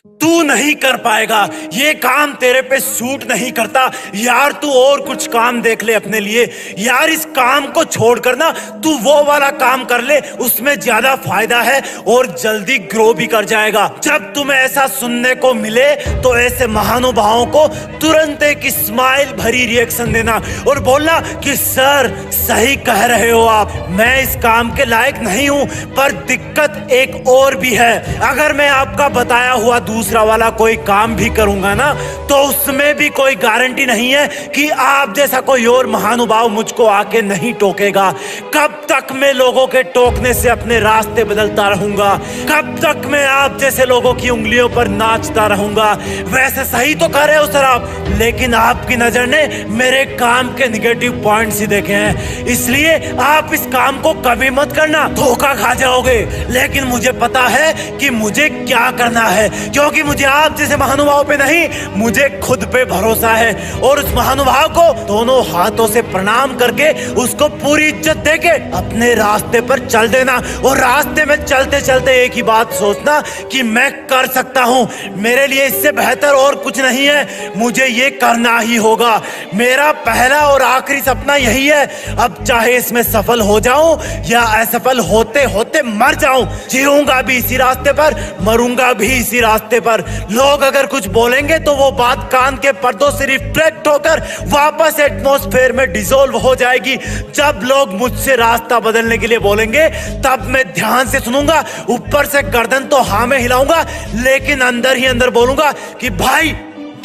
तू नहीं कर पाएगा, ये काम तेरे पे सूट नहीं करता यार। तू और कुछ काम देख ले अपने लिए यार। इस काम को छोड़कर ना तू वो वाला काम कर ले, उसमें ज्यादा फायदा है और जल्दी ग्रो भी कर जाएगा। जब तुम्हें ऐसा सुनने को मिले तो ऐसे महानुभावों को तुरंत एक स्माइल भरी रिएक्शन देना और बोलना कि सर सही कह रहे हो आप, मैं इस काम के लायक नहीं हूं। पर दिक्कत एक और भी है, अगर मैं आपका बताया हुआ दूसरा वाला कोई काम भी करूंगा ना तो उसमें भी कोई गारंटी नहीं है कि आप जैसा कोई और महानुभाव मुझको आके नहीं टोकेगा। कब तक मैं लोगों के टोकने से अपने रास्ते बदलता रहूंगा? कब तक मैं आप जैसे लोगों की उंगलियों पर नाचता रहूंगा? वैसे सही तो कर रहे हो सर आप, लेकिन आपकी नजर ने मेरे काम के निगेटिव पॉइंट्स ही देखे हैं, इसलिए आप इस काम को कभी मत करना, धोखा खा जाओगे। लेकिन मुझे पता है कि मुझे क्या करना है, क्योंकि मुझे आप जैसे महानुभाव पे नहीं, मुझे खुद पे भरोसा है। और उस महानुभाव को दोनों हाथों से प्रणाम करके उसको पूरी इज्जत देके अपने रास्ते पर चल देना। और रास्ते में चलते चलते एक ही बात सोचना कि मैं कर सकता हूं, मेरे लिए इससे बेहतर और कुछ नहीं है, मुझे ये करना ही होगा। मेरा पहला और आखिरी सपना यही है। अब चाहे इसमें सफल हो जाऊं या असफल होते होते मर जाऊं, जीऊंगा भी इसी रास्ते पर, मरूंगा भी इसी रास्ते पर। लोग अगर कुछ बोलेंगे तो वो बात कान के पर्दों से रिफ्लेक्ट होकर वापस एटमॉस्फेयर में डिसॉल्व हो जाएगी। जब लोग मुझसे रास्ता बदलने के लिए बोलेंगे तब मैं ध्यान से सुनूंगा, ऊपर से गर्दन तो हाँ में हिलाऊंगा, लेकिन अंदर ही अंदर बोलूंगा कि भाई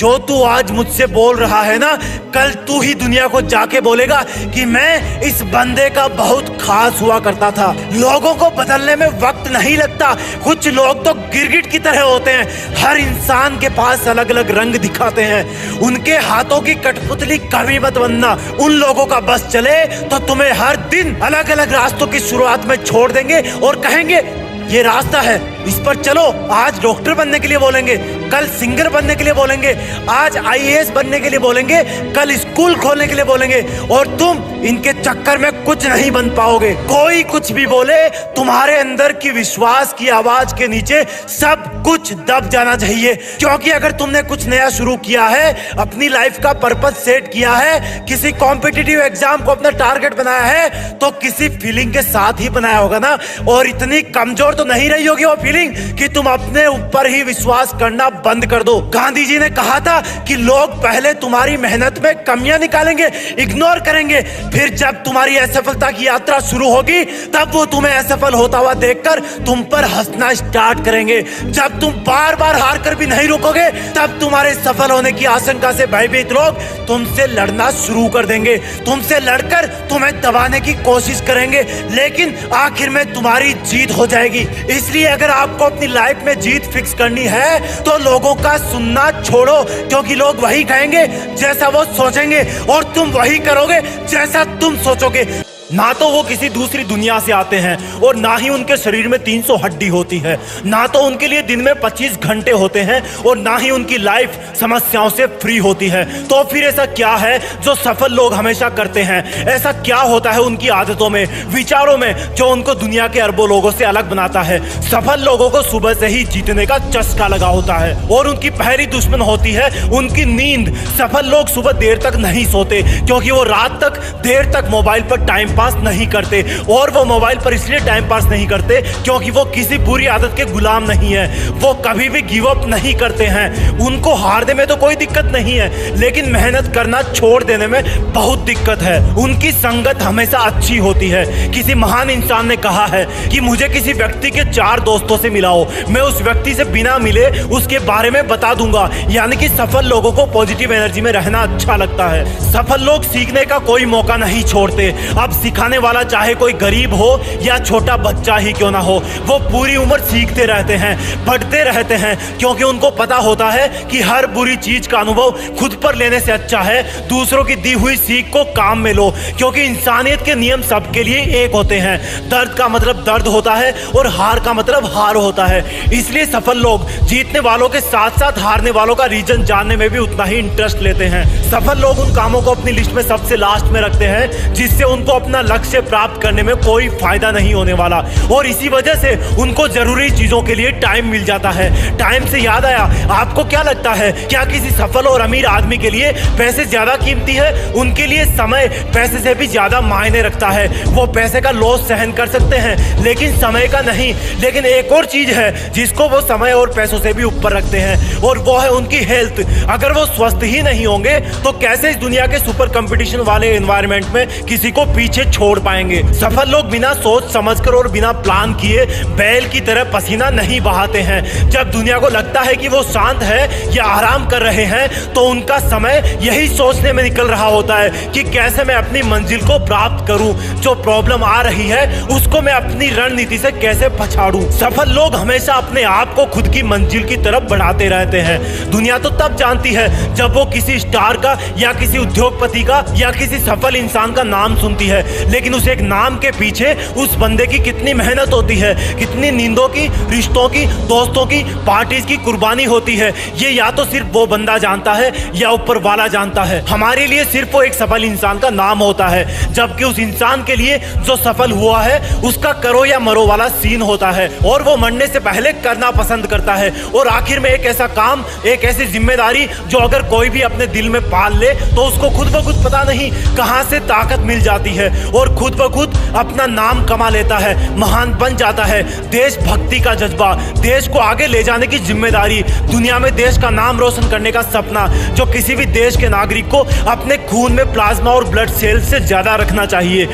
जो तू आज मुझसे बोल रहा है ना, कल तू ही दुनिया को जाके बोलेगा कि मैं इस बंदे का बहुत खास हुआ करता था। लोगों को बदलने में वक्त नहीं लगता, कुछ लोग तो गिरगिट की तरह होते हैं, हर इंसान के पास अलग अलग रंग दिखाते हैं। उनके हाथों की कठपुतली कभी मत बनना। उन लोगों का बस चले तो तुम्हें हर दिन अलग अलग रास्तों की शुरुआत में छोड़ देंगे और कहेंगे ये रास्ता है, इस पर चलो। आज डॉक्टर बनने के लिए बोलेंगे, कल सिंगर बनने के लिए बोलेंगे, आज आईएएस बनने के लिए बोलेंगे, कल स्कूल खोलने के लिए बोलेंगे, और तुम इनके चक्कर में कुछ नहीं बन पाओगे। कोई कुछ भी बोले, तुम्हारे अंदर की विश्वास की आवाज के नीचे सब कुछ दब जाना चाहिए। क्योंकि अगर तुमने कुछ नया शुरू किया है, अपनी लाइफ का पर्पस सेट किया है, किसी कॉम्पिटिटिव एग्जाम को अपना टारगेट बनाया है, तो किसी फीलिंग के साथ ही बनाया होगा ना। और इतनी कमजोर तो नहीं रही होगी वो फीलिंग कि तुम अपने ऊपर ही विश्वास करना बंद कर दो। गांधी जी ने कहा था कि लोग पहले तुम्हारी मेहनत में कमियां निकालेंगे, इग्नोर करेंगे, फिर जब तुम्हारी असफलता की यात्रा शुरू होगी तब वो तुम्हें असफल होता हुआ देखकर तुम पर हंसना स्टार्ट करेंगे। जब तुम बार बार हार कर भी नहीं रुकोगे तब तुम्हारे सफल होने की आशंका से भयभीत लोग तुमसे लड़ना शुरू कर देंगे, तुमसे लड़कर तुम्हें दबाने की कोशिश करेंगे, लेकिन आखिर में तुम्हारी जीत हो जाएगी। इसलिए अगर आपको अपनी लाइफ में जीत फिक्स करनी है तो लोगों का सुनना छोड़ो, क्योंकि लोग वही कहेंगे जैसा वो सोचेंगे और तुम वही करोगे जैसा तुम सोचोगे। ना तो वो किसी दूसरी दुनिया से आते हैं और ना ही उनके शरीर में 300 हड्डी होती है, ना तो उनके लिए दिन में 25 घंटे होते हैं और ना ही उनकी लाइफ समस्याओं से फ्री होती है। तो फिर ऐसा क्या है जो सफल लोग हमेशा करते हैं? ऐसा क्या होता है उनकी आदतों में, विचारों में, जो उनको दुनिया के अरबों लोगों से अलग बनाता है? सफल लोगों को सुबह से ही जीतने का चस्का लगा होता है और उनकी पहली दुश्मन होती है उनकी नींद। सफल लोग सुबह देर तक नहीं सोते क्योंकि वो रात तक देर तक मोबाइल पर टाइम पास नहीं करते, और वो मोबाइल पर इसलिए टाइम पास नहीं करते क्योंकि वो किसी बुरी आदत के गुलाम नहीं है। वो कभी भी गिव अप नहीं करते हैं। उनको हारने में तो कोई दिक्कत नहीं है, लेकिन मेहनत करना छोड़ देने में बहुत दिक्कत है। उनकी संगत हमेशा अच्छी होती है। किसी महान इंसान ने कहा है कि मुझे किसी व्यक्ति के 4 दोस्तों से मिलाओ, मैं उस व्यक्ति से बिना मिले उसके बारे में बता दूंगा। यानी कि सफल लोगों को पॉजिटिव एनर्जी में रहना अच्छा लगता है। सफल लोग सीखने का कोई मौका नहीं छोड़ते। अब सिखाने वाला चाहे कोई गरीब हो या छोटा बच्चा ही क्यों ना हो, वो पूरी उम्र सीखते रहते हैं, बढ़ते रहते हैं, क्योंकि उनको पता होता है कि हर बुरी चीज का अनुभव खुद पर लेने से अच्छा है दूसरों की दी हुई सीख को काम में लो। क्योंकि इंसानियत के नियम सबके लिए एक होते हैं। दर्द का मतलब दर्द होता है और हार का मतलब हार होता है। इसलिए सफल लोग जीतने वालों के साथ साथ हारने वालों का रीजन जानने में भी उतना ही इंटरेस्ट लेते हैं। सफल लोग उन कामों को अपनी लिस्ट में सबसे लास्ट में रखते हैं जिससे उनको अपना अपना लक्ष्य प्राप्त करने में कोई फायदा नहीं होने वाला। और इसी वजह से उनको जरूरी चीजों के लिए टाइम मिल जाता है। टाइम से याद आया, आपको क्या लगता है, क्या किसी सफल और अमीर आदमी के लिए पैसे ज्यादा कीमती है? उनके लिए समय पैसे से भी ज्यादा मायने रखता है। वो पैसे का लॉस सहन कर सकते हैं लेकिन समय का नहीं। लेकिन एक और चीज है जिसको वो समय और पैसों से भी ऊपर रखते हैं, और वो है उनकी हेल्थ। अगर वो स्वस्थ ही नहीं होंगे तो कैसे इस दुनिया के सुपर कंपटीशन वाले एनवायरनमेंट में किसी को पीछे छोड़ पाएंगे? सफल लोग बिना सोच समझकर और बिना प्लान किए बैल की तरह पसीना नहीं बहाते हैं। जब दुनिया को लगता है कि वो शांत है या आराम कर रहे हैं तो उनका समय यही सोचने में निकल रहा होता है कि कैसे मैं अपनी मंजिल को प्राप्त करूं। जो प्रॉब्लम आ रही है उसको मैं अपनी रणनीति से कैसे पछाड़ूं। सफल लोग हमेशा अपने आप को खुद की मंजिल की तरफ बढ़ाते रहते हैं। दुनिया तो तब जानती है जब वो किसी स्टार का या किसी उद्योगपति का या किसी सफल इंसान का नाम सुनती है, लेकिन उस एक नाम के पीछे उस बंदे की कितनी मेहनत होती है, कितनी नींदों की, रिश्तों की, दोस्तों की, पार्टीज की कुर्बानी होती है, ये या तो सिर्फ वो बंदा जानता है या ऊपर वाला जानता है। हमारे लिए सिर्फ वो एक सफल इंसान का नाम होता है, जबकि उस इंसान के लिए जो सफल हुआ है उसका करो या मरो वाला सीन होता है, और वो मरने से पहले करना पसंद करता है। और आखिर में एक ऐसा काम, एक ऐसी जिम्मेदारी जो अगर कोई भी अपने दिल में पाल ले तो उसको खुद ब खुद पता नहीं कहां से ताकत मिल जाती है और खुद ब खुद अपना नाम कमा लेता है, महान बन जाता है। देशभक्ति का जज्बा, देश को आगे ले जाने की जिम्मेदारी, दुनिया में देश का नाम रोशन करने का सपना, जो किसी भी देश के नागरिक को अपने खून में प्लाज्मा और ब्लड सेल्स से ज्यादा रखना चाहिए।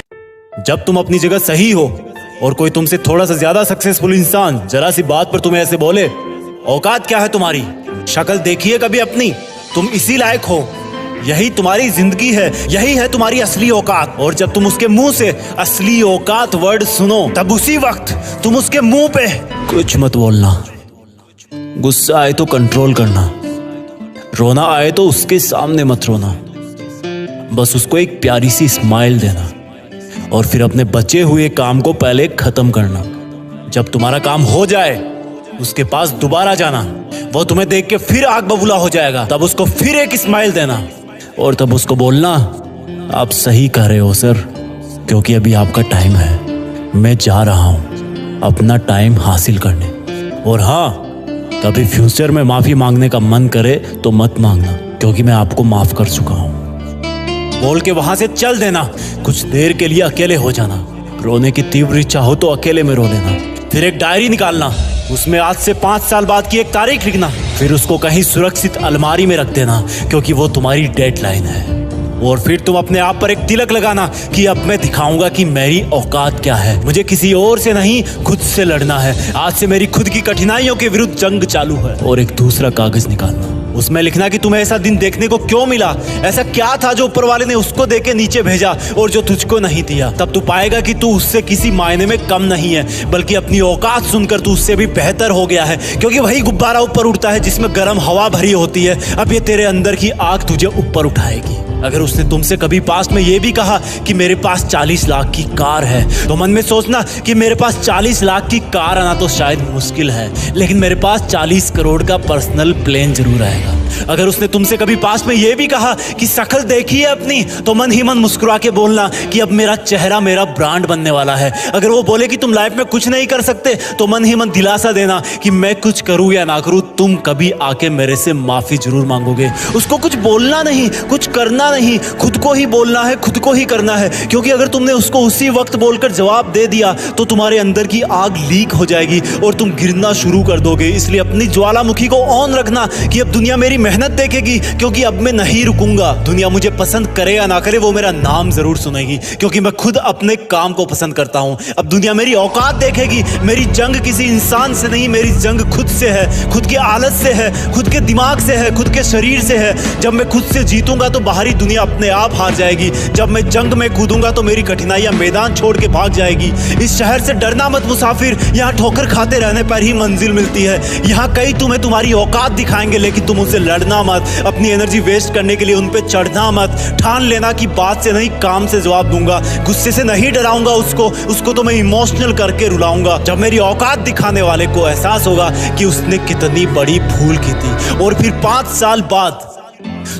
जब तुम अपनी जगह सही हो और कोई तुमसे थोड़ा सा ज्यादा सक्सेसफुल इंसान जरा सी बात पर तुम्हें ऐसे बोले, औकात क्या है तुम्हारी, शक्ल देखिए कभी अपनी, तुम इसी लायक हो, यही तुम्हारी जिंदगी है, यही है तुम्हारी असली औकात। और जब तुम उसके मुंह से असली औकात वर्ड सुनो तब उसी वक्त तुम उसके मुंह पे कुछ मत बोलना, गुस्सा आए तो कंट्रोल करना, रोना आए तो उसके सामने मत रोना, बस उसको एक प्यारी सी स्माइल देना और फिर अपने बचे हुए काम को पहले खत्म करना। जब तुम्हारा काम हो जाए उसके पास दोबारा जाना, वो तुम्हें देख के फिर आग बबूला हो जाएगा, तब उसको फिर एक स्माइल देना और तब उसको बोलना, आप सही कह रहे हो सर, क्योंकि अभी आपका टाइम है, मैं जा रहा हूं अपना टाइम हासिल करने। और हाँ, कभी फ्यूचर में माफी मांगने का मन करे तो मत मांगना, क्योंकि मैं आपको माफ कर चुका हूं। बोल के वहां से चल देना, कुछ देर के लिए अकेले हो जाना, रोने की तीव्र इच्छा हो तो अकेले में रो लेना, फिर एक डायरी निकालना, उसमें आज से 5 साल बाद की एक तारीख लिखना, फिर उसको कहीं सुरक्षित अलमारी में रख देना, क्योंकि वो तुम्हारी डेडलाइन है। और फिर तुम अपने आप पर एक तिलक लगाना कि अब मैं दिखाऊंगा कि मेरी औकात क्या है, मुझे किसी और से नहीं खुद से लड़ना है, आज से मेरी खुद की कठिनाइयों के विरुद्ध जंग चालू है। और एक दूसरा कागज निकालना, उसमें लिखना कि तुम्हें ऐसा दिन देखने को क्यों मिला, ऐसा क्या था जो ऊपर वाले ने उसको देके नीचे भेजा और जो तुझको नहीं दिया। तब तू पाएगा कि तू उससे किसी मायने में कम नहीं है, बल्कि अपनी औकात सुनकर तू उससे भी बेहतर हो गया है, क्योंकि वही गुब्बारा ऊपर उड़ता है जिसमें गर्म हवा भरी होती है। अब ये तेरे अंदर की आग तुझे ऊपर उठाएगी। अगर उसने तुमसे कभी पास में ये भी कहा कि मेरे पास 40 लाख की कार है, तो मन में सोचना कि मेरे पास 40 लाख की कार आना तो शायद मुश्किल है, लेकिन मेरे पास 40 करोड़ का पर्सनल प्लेन जरूर आएगा। अगर उसने तुमसे कभी पास में ये भी कहा कि शक्ल देखिए अपनी, तो मन ही मन मुस्कुरा के बोलना कि अब मेरा चेहरा मेरा ब्रांड बनने वाला है। अगर वो बोले कि तुम लाइफ में कुछ नहीं कर सकते, तो मन ही मन दिलासा देना कि मैं कुछ करूं या ना करूं, तुम कभी आके मेरे से माफी जरूर मांगोगे। उसको कुछ बोलना नहीं, कुछ करना नहीं, खुद को ही बोलना है, खुद को ही करना है, क्योंकि अगर तुमने उसको उसी वक्त बोलकर जवाब दे दिया तो तुम्हारे अंदर की आग लीक हो जाएगी और तुम गिरना शुरू कर दोगे। इसलिए अपनी ज्वालामुखी को ऑन रखना कि अब दुनिया मेरी मेहनत देखेगी, क्योंकि अब मैं नहीं रुकूंगा। दुनिया मुझे पसंद करे या ना करे, वो मेरा नाम जरूर सुनेगी, क्योंकि मैं खुद अपने काम को पसंद करता हूं। अब दुनिया मेरी औकात देखेगी। मेरी जंग किसी इंसान से नहीं, मेरी जंग खुद से है, खुद की आदत से है, खुद के दिमाग से है, खुद के शरीर से है। जब मैं खुद से जीतूंगा तो बाहरी दुनिया अपने आप हार जाएगी। जब मैं जंग में कूदूंगा तो मेरी कठिनाइयां मैदान छोड़ के भाग जाएगी। इस शहर से डरना मत मुसाफिर, यहाँ ठोकर खाते रहने पर ही मंजिल मिलती है। यहाँ कई तुम्हें तुम्हारी औकात दिखाएंगे, लेकिन तुम उनसे लड़ना मत, अपनी एनर्जी वेस्ट करने के लिए उन पे चढ़ना मत। ठान लेना कि बात से नहीं काम से जवाब दूंगा, गुस्से से नहीं डराऊंगा उसको तो मैं इमोशनल करके रुलाऊंगा। जब मेरी औकात दिखाने वाले को एहसास होगा कि उसने कितनी बड़ी भूल की थी, और फिर 5 साल बाद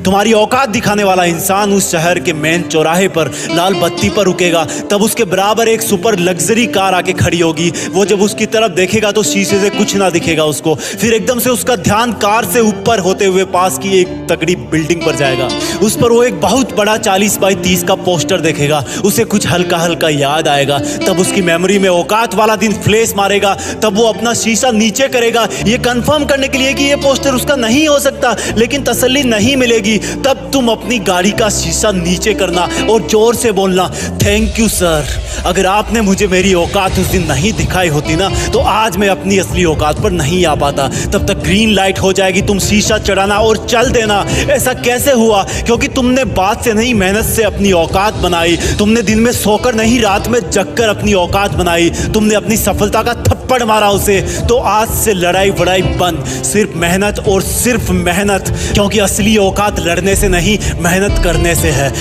तुम्हारी औकात दिखाने वाला इंसान उस शहर के मेन चौराहे पर लाल बत्ती पर रुकेगा, तब उसके बराबर एक सुपर लग्जरी कार आके खड़ी होगी। वो जब उसकी तरफ देखेगा तो शीशे से कुछ ना दिखेगा उसको। फिर एकदम से उसका ध्यान कार से ऊपर होते हुए पास की एक तगड़ी बिल्डिंग पर जाएगा। उस पर वो एक बहुत बड़ा 40 बाई 30 का पोस्टर देखेगा। उसे कुछ हल्का हल्का याद आएगा। तब उसकी मेमोरी में औकात वाला दिन फ्लैश मारेगा। तब वो अपना शीशा नीचे करेगा, ये कंफर्म करने के लिए कि ये पोस्टर उसका नहीं हो सकता, लेकिन तसल्ली नहीं मिलेगी। तब तुम अपनी गाड़ी का शीशा नीचे करना और जोर से बोलना, थैंक यू सर। अगर आपने मुझे मेरी औकात उस दिन नहीं दिखाई होती ना, तो आज मैं अपनी असली औकात पर नहीं आ पाता। तब तक ग्रीन लाइट हो जाएगी, तुम शीशा चढ़ाना और चल देना। ऐसा कैसे हुआ? क्योंकि तुमने बात से नहीं, मेहनत से अपनी औकात बनाई। तुमने दिन में सोकर नहीं, रात में जगकर अपनी औकात बनाई। तुमने अपनी सफलता का थप्पड़ मारा उसे। तो आज से लड़ाई वड़ाई बंद, सिर्फ मेहनत और सिर्फ मेहनत, क्योंकि असली औकात लड़ने से नहीं, मेहनत करने से है।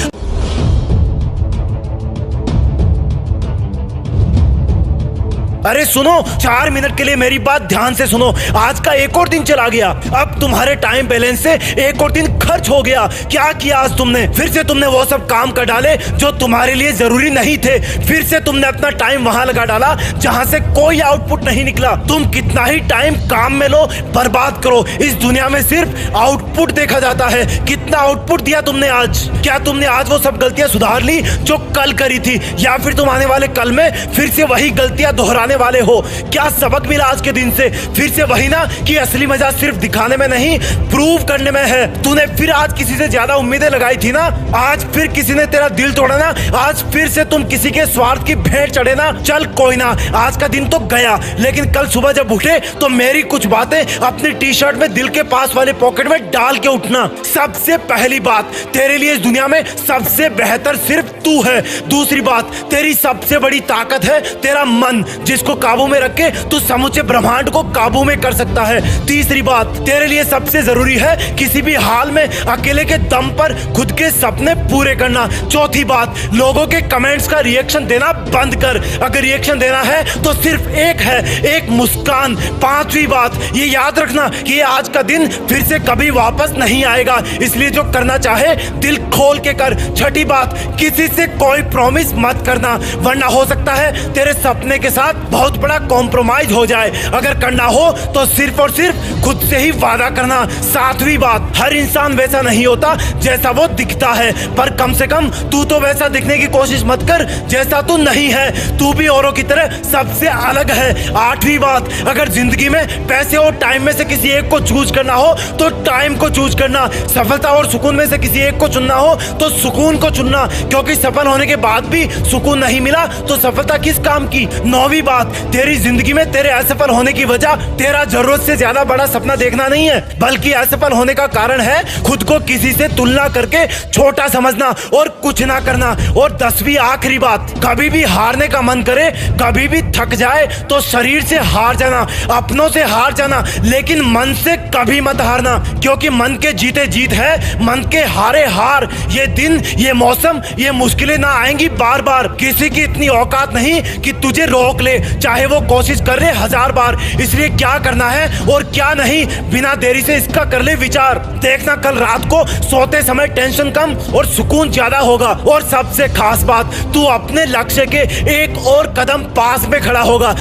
अरे सुनो, 4 मिनट के लिए मेरी बात ध्यान से सुनो। आज का एक और दिन चला गया। अब तुम्हारे टाइम बैलेंस से एक और दिन खर्च हो गया। क्या किया आज तुमने? फिर से तुमने वो सब काम कर डाले जो तुम्हारे लिए जरूरी नहीं थे। फिर से तुमने अपना टाइम वहां लगा डाला जहां से कोई आउटपुट नहीं निकला। तुम कितना ही टाइम काम में लो, बर्बाद करो, इस दुनिया में सिर्फ आउटपुट देखा जाता है। कितना आउटपुट दिया तुमने आज? क्या तुमने आज वो सब गलतियां सुधार ली जो कल करी थी, या फिर तुम आने वाले कल में फिर से वही गलतियां दोहराने वाले हो? क्या सबक मिला आज के दिन से? फिर से वही ना कि असली मजा सिर्फ दिखाने में नहीं, प्रूव करने में है। तूने फिर आज किसी से ज्यादा उम्मीदें लगाई थी ना, आज फिर किसी ने तेरा दिल तोड़ा ना, आज फिर से तुम किसी के स्वार्थ की भेंट चढ़े ना। चल कोई ना, आज का दिन तो गया, लेकिन कल सुबह जब उठे तो मेरी कुछ बातें अपनी टी शर्ट में दिल के पास वाले पॉकेट में डाल के उठना। सबसे पहली बात, तेरे लिए इस दुनिया में सबसे बेहतर सिर्फ तू है। दूसरी बात, तेरी सबसे बड़ी ताकत है तेरा मन, जिसको काबू में रख के तू समूचे ब्रह्मांड को काबू में कर सकता है। तीसरी बात, तेरे लिए सबसे जरूरी है किसी भी हाल में अकेले के दम पर खुद के सपने पूरे करना। चौथी बात, लोगों के कमेंट्स का रिएक्शन देना बंद कर। अगर रिएक्शन देना है तो सिर्फ एक है, एक मुस्कान। पांचवी बात, ये याद रखना कि ये आज का दिन फिर से कभी वापस नहीं आएगा, इसलिए जो करना चाहे दिल खोल के कर। छठी बात, किसी से कोई प्रॉमिस मत करना, वरना हो सकता है तेरे सपने के साथ बहुत बड़ा कॉम्प्रोमाइज हो जाए। अगर करना हो तो सिर्फ और सिर्फ खुद से ही वादा करना। सातवीं बात, हर इंसान वैसा नहीं होता जैसा वो दिखता है, पर कम से कम तू तो वैसा दिखने की कोशिश मत कर जैसा तू नहीं है। तू भी औरों की तरह सबसे अलग है। आठवीं बात, अगर जिंदगी में पैसे और टाइम में से किसी एक को चूज करना हो तो टाइम को चूज करना। सफलता और सुकून में से किसी एक को चुनना हो तो सुकून को चुनना, क्योंकि सफल होने के बाद भी सुकून नहीं मिला तो सफलता किस काम की। नौवीं बात, तेरी जिंदगी में तेरे असफल होने की वजह तेरा जरूरत से ज्यादा बड़ा सपना देखना नहीं है, बल्कि असफल होने का कारण है खुद को किसी से तुलना करके छोटा समझना और कुछ ना करना। और 10वीं आखिरी बात, कभी भी हारने का मन करे, कभी भी थक जाए तो शरीर से हार जाना, अपनों से हार जाना, लेकिन मन से कभी मत हारना, क्योंकि मन के जीते जीत है, मन के हारे हार। ये दिन, ये मौसम, ये मुश्किलें ना आएंगी बार बार। किसी की इतनी औकात नहीं कि तुझे रोक ले, चाहे वो कोशिश कर ले 1000 बार। इसलिए क्या करना है और क्या नहीं, बिना देरी से इसका कर ले विचार। देखना कल रात को सोते समय टेंशन कम और सुकून ज्यादा होगा। और सबसे खास बात, तू अपने लक्ष्य के एक और कदम पास में खड़ा होगा।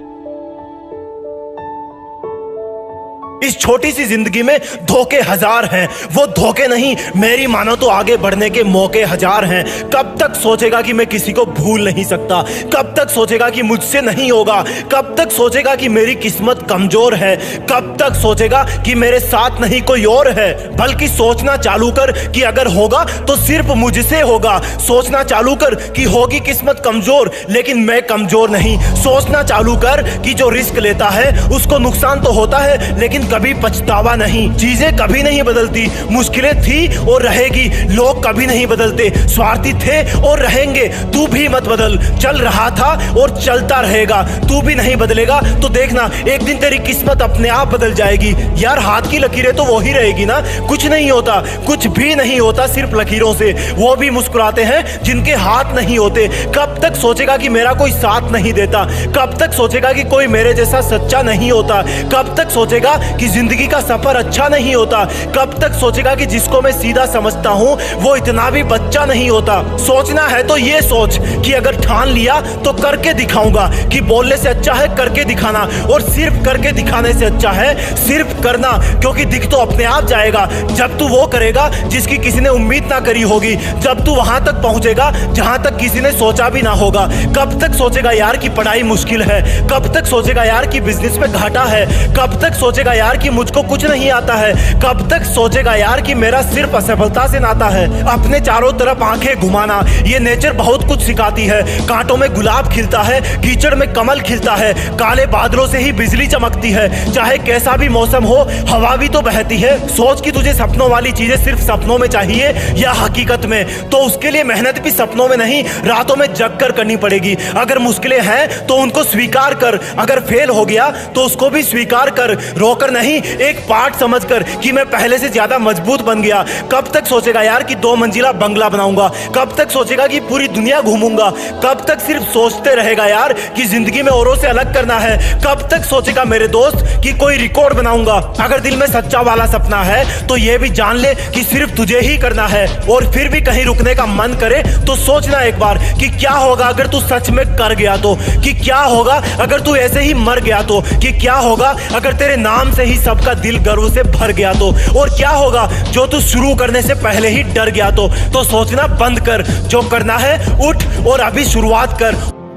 इस छोटी सी जिंदगी में धोखे 1000 हैं, वो धोखे नहीं, मेरी मानो तो आगे बढ़ने के मौके 1000 हैं। कब तक सोचेगा कि मैं किसी को भूल नहीं सकता? कब तक सोचेगा कि मुझसे नहीं होगा? कब तक सोचेगा कि मेरी किस्मत कमजोर है? कब तक सोचेगा कि मेरे साथ नहीं कोई और है? बल्कि सोचना चालू कर कि अगर होगा तो सिर्फ मुझसे होगा। सोचना चालू कर कि होगी किस्मत कमजोर, लेकिन मैं कमजोर नहीं। सोचना चालू कर कि जो रिस्क लेता है उसको नुकसान तो होता है, लेकिन कभी पछतावा नहीं। चीजें कभी नहीं बदलती, मुश्किलें थी और रहेगी, लोग कभी नहीं बदलते, स्वार्थी थे और रहेंगे। तू भी मत बदल, चल रहा था और चलता रहेगा। तू भी नहीं बदलेगा तो देखना एक दिन तेरी किस्मत अपने आप बदल जाएगी। यार हाथ की लकीरें तो वही रहेगी ना, कुछ नहीं होता, कुछ भी नहीं होता सिर्फ लकीरों से। वो भी मुस्कुराते हैं जिनके हाथ नहीं होते। कब तक सोचेगा कि मेरा कोई साथ नहीं देता? कब तक सोचेगा कि कोई मेरे जैसा सच्चा नहीं होता? कब तक सोचेगा कि जिंदगी का सफर अच्छा नहीं होता? कब तक सोचेगा कि जिसको मैं सीधा समझता हूँ वो इतना भी बच्चा नहीं होता? सोचना है तो ये सोच कि अगर ठान लिया तो करके दिखाऊंगा, कि बोलने से अच्छा है करके दिखाना, और सिर्फ करके दिखाने से अच्छा है सिर्फ करना, क्योंकि दिख तो अपने आप जाएगा जब तू वो करेगा जिसकी किसी ने उम्मीद ना करी होगी, जब तू वहां तक पहुंचेगा जहां तक किसी ने सोचा भी ना होगा। कब तक सोचेगा यार कि पढ़ाई मुश्किल है? कब तक सोचेगा यार कि बिजनेस में घाटा है? कब तक सोचेगा यार कि मुझको कुछ नहीं आता है? कब तक सोचेगा यार कि मेरा सिर्फ असफलता से नाता है? अपने चारों तरफ आंखें घुमाना, ये नेचर बहुत कुछ सिखाती है। कांटों में गुलाब खिलता है, कीचड़ में कमल खिलता है, काले बादलों से ही बिजली चमकती है। चाहे कैसा भी मौसम हो हवा भी तो बहती है। सोच कि तुझे सपनों वाली चीजें सिर्फ सपनों में चाहिए या हकीकत में, तो उसके लिए मेहनत भी सपनों में नहीं रातों में जग कर करनी पड़ेगी। अगर मुश्किलें हैं तो उनको स्वीकार कर, अगर फेल हो गया तो उसको भी स्वीकार कर, रोकर नहीं एक पार्ट समझकर कि मैं पहले से ज्यादा मजबूत बन गया। कब तक सोचेगा यार कि 2 मंजिला बंगला बनाऊंगा? कब तक सोचेगा कि पूरी दुनिया घूमूंगा? कब तक सिर्फ सोचते रहेगा यार कि जिंदगी में औरों से अलग करना है? कब तक सोचेगा मेरे दोस्त कि कोई रिकॉर्ड बनाऊंगा? अगर दिल में सच्चा वाला सपना है तो ये भी जान ले कि सिर्फ तुझे ही करना है, और फिर भी कहीं रुकने का मन करे तो सोचना एक बार कि क्या होगा अगर तू सच में कर गया तो, कि क्या होगा अगर तू ऐसे ही मर गया तो, कि क्या होगा अगर तेरे नाम से ही सबका दिल गर्व से भर गया तो, और क्या होगा जो तू शुरू करने से पहले ही डर गया तो सोचना बंद कर, जो करना है उठ और अभी शुरुआत कर।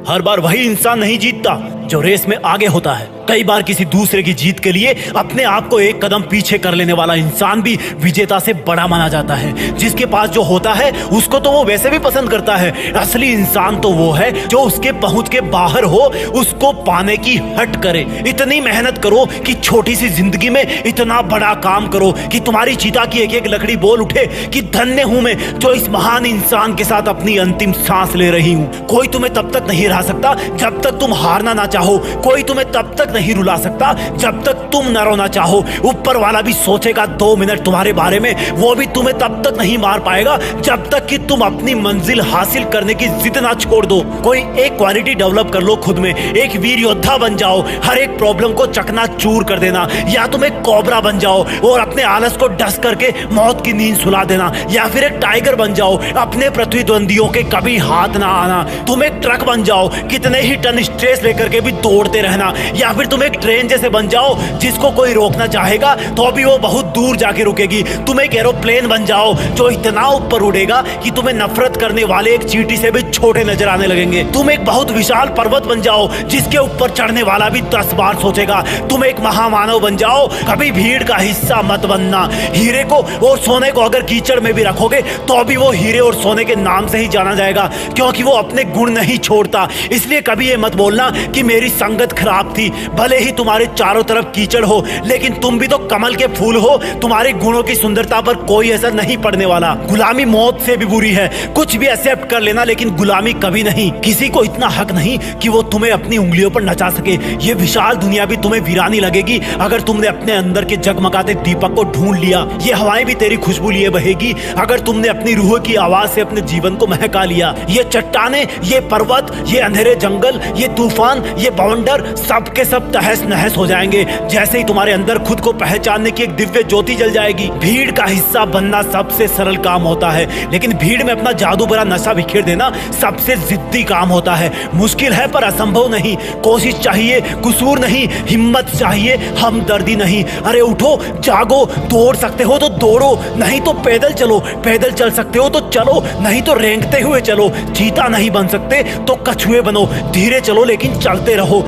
हर बार वही इंसान नहीं जीतता जो रेस में आगे होता है। कई बार किसी दूसरे की जीत के लिए अपने आप को एक कदम पीछे कर लेने वाला इंसान भी विजेता से बड़ा माना जाता है। जिसके पास जो होता है उसको तो वो वैसे भी पसंद करता है। असली इंसान तो वो है जो उसके पहुंच के बाहर हो, उसको पाने की हट करे। इतनी मेहनत करो कि छोटी सी जिंदगी में इतना बड़ा काम करो कि तुम्हारी चिता की एक एक लकड़ी बोल उठे कि धन्य हूं मैं जो इस महान इंसान के साथ अपनी अंतिम सांस ले रही हूं। कोई तुम्हें तब तक नहीं हरा सकता जब तक तुम हारना ना चाहो, कोई तुम्हें तब तक नहीं रुला सकता जब तक तुम न रोना चाहो। ऊपर वाला भी सोचेगा 2 मिनट तुम्हारे बारे में, वो भी तुम्हें तब तक नहीं मार पाएगा जब तक कि तुम अपनी मंजिल हासिल करने की जिद ना छोड़ दो। कोई एक क्वालिटी डेवलप कर लो खुद में, एक वीर योद्धा बन जाओ, हर एक प्रॉब्लम को चकनाचूर कर देना, या तुम एक कोबरा बन जाओ और अपने आलस को डस करके मौत की नींद सुला देना, या फिर एक टाइगर बन जाओ, अपने प्रतिद्वंदियों के कभी हाथ ना आना। तुम एक ट्रक बन जाओ, कितने ही टन स्ट्रेस लेकर के भी दौड़ते रहना, या फिर तुम एक ट्रेन जैसे बन जाओ जिसको कोई रोकना चाहेगा तो भी वो बहुत दूर जाके रुकेगी। तुम एक एरोप्लेन बन जाओ जो इतना ऊपर उड़ेगा कि तुम्हें नफरत करने वाले एक चींटी से भी छोटे नजर आने लगेंगे। तुम एक बहुत विशाल पर्वत बन जाओ जिसके ऊपर चढ़ने वाला भी 10 बार सोचेगा। तुम एक महामानव बन जाओ, कभी भीड़ का हिस्सा मत बनना। हीरे को और सोने को अगर कीचड़ में भी रखोगे तो भी वो हीरे और सोने के नाम से ही जाना जाएगा, क्योंकि वो अपने गुण नहीं छोड़ता। इसलिए कभी ये मत बोलना कि मेरी संगत खराब थी। भले ही तुम्हारे चारों तरफ कीचड़ हो, लेकिन तुम भी तो कमल के फूल हो। तुम्हारे गुणों की सुंदरता पर कोई असर नहीं पड़ने वाला। गुलामी मौत से भी बुरी है। कुछ भी एक्सेप्ट कर लेना, लेकिन गुलामी कभी नहीं। किसी को इतना हक नहीं कि वो तुम्हें अपनी उंगलियों पर नचा सके। ये विशाल दुनिया भी तुम्हें वीरानी लगेगी अगर तुमने अपने अंदर के जगमगाते दीपक को ढूंढ लिया। ये हवाएं भी तेरी खुशबू लिए बहेगी अगर तुमने अपनी रूह की आवाज से अपने जीवन को महका लिया। ये चट्टाने, ये पर्वत, ये अंधेरे जंगल, ये तूफान, ये बवंडर, सब के सब तहस नहस हो जाएंगे जैसे ही तुम्हारे अंदर खुद को पहचानने की एक दिव्य ज्योति जल जाएगी। भीड़ का हिस्सा बनना सबसे सरल काम होता है, लेकिन भीड़ में अपना जादू भरा नशा बिखेर देना सबसे जिद्दी काम होता है। मुश्किल है पर असंभव नहीं। कोशिश चाहिए, कसूर नहीं। हिम्मत चाहिए, हमदर्दी नहीं। अरे उठो, जागो। दौड़ सकते हो तो दौड़ो, नहीं तो पैदल चलो। पैदल चल सकते हो तो चलो, नहीं तो रेंगते हुए चलो। चीता नहीं बन सकते तो कछुए बनो। धीरे चलो लेकिन चलते रहो।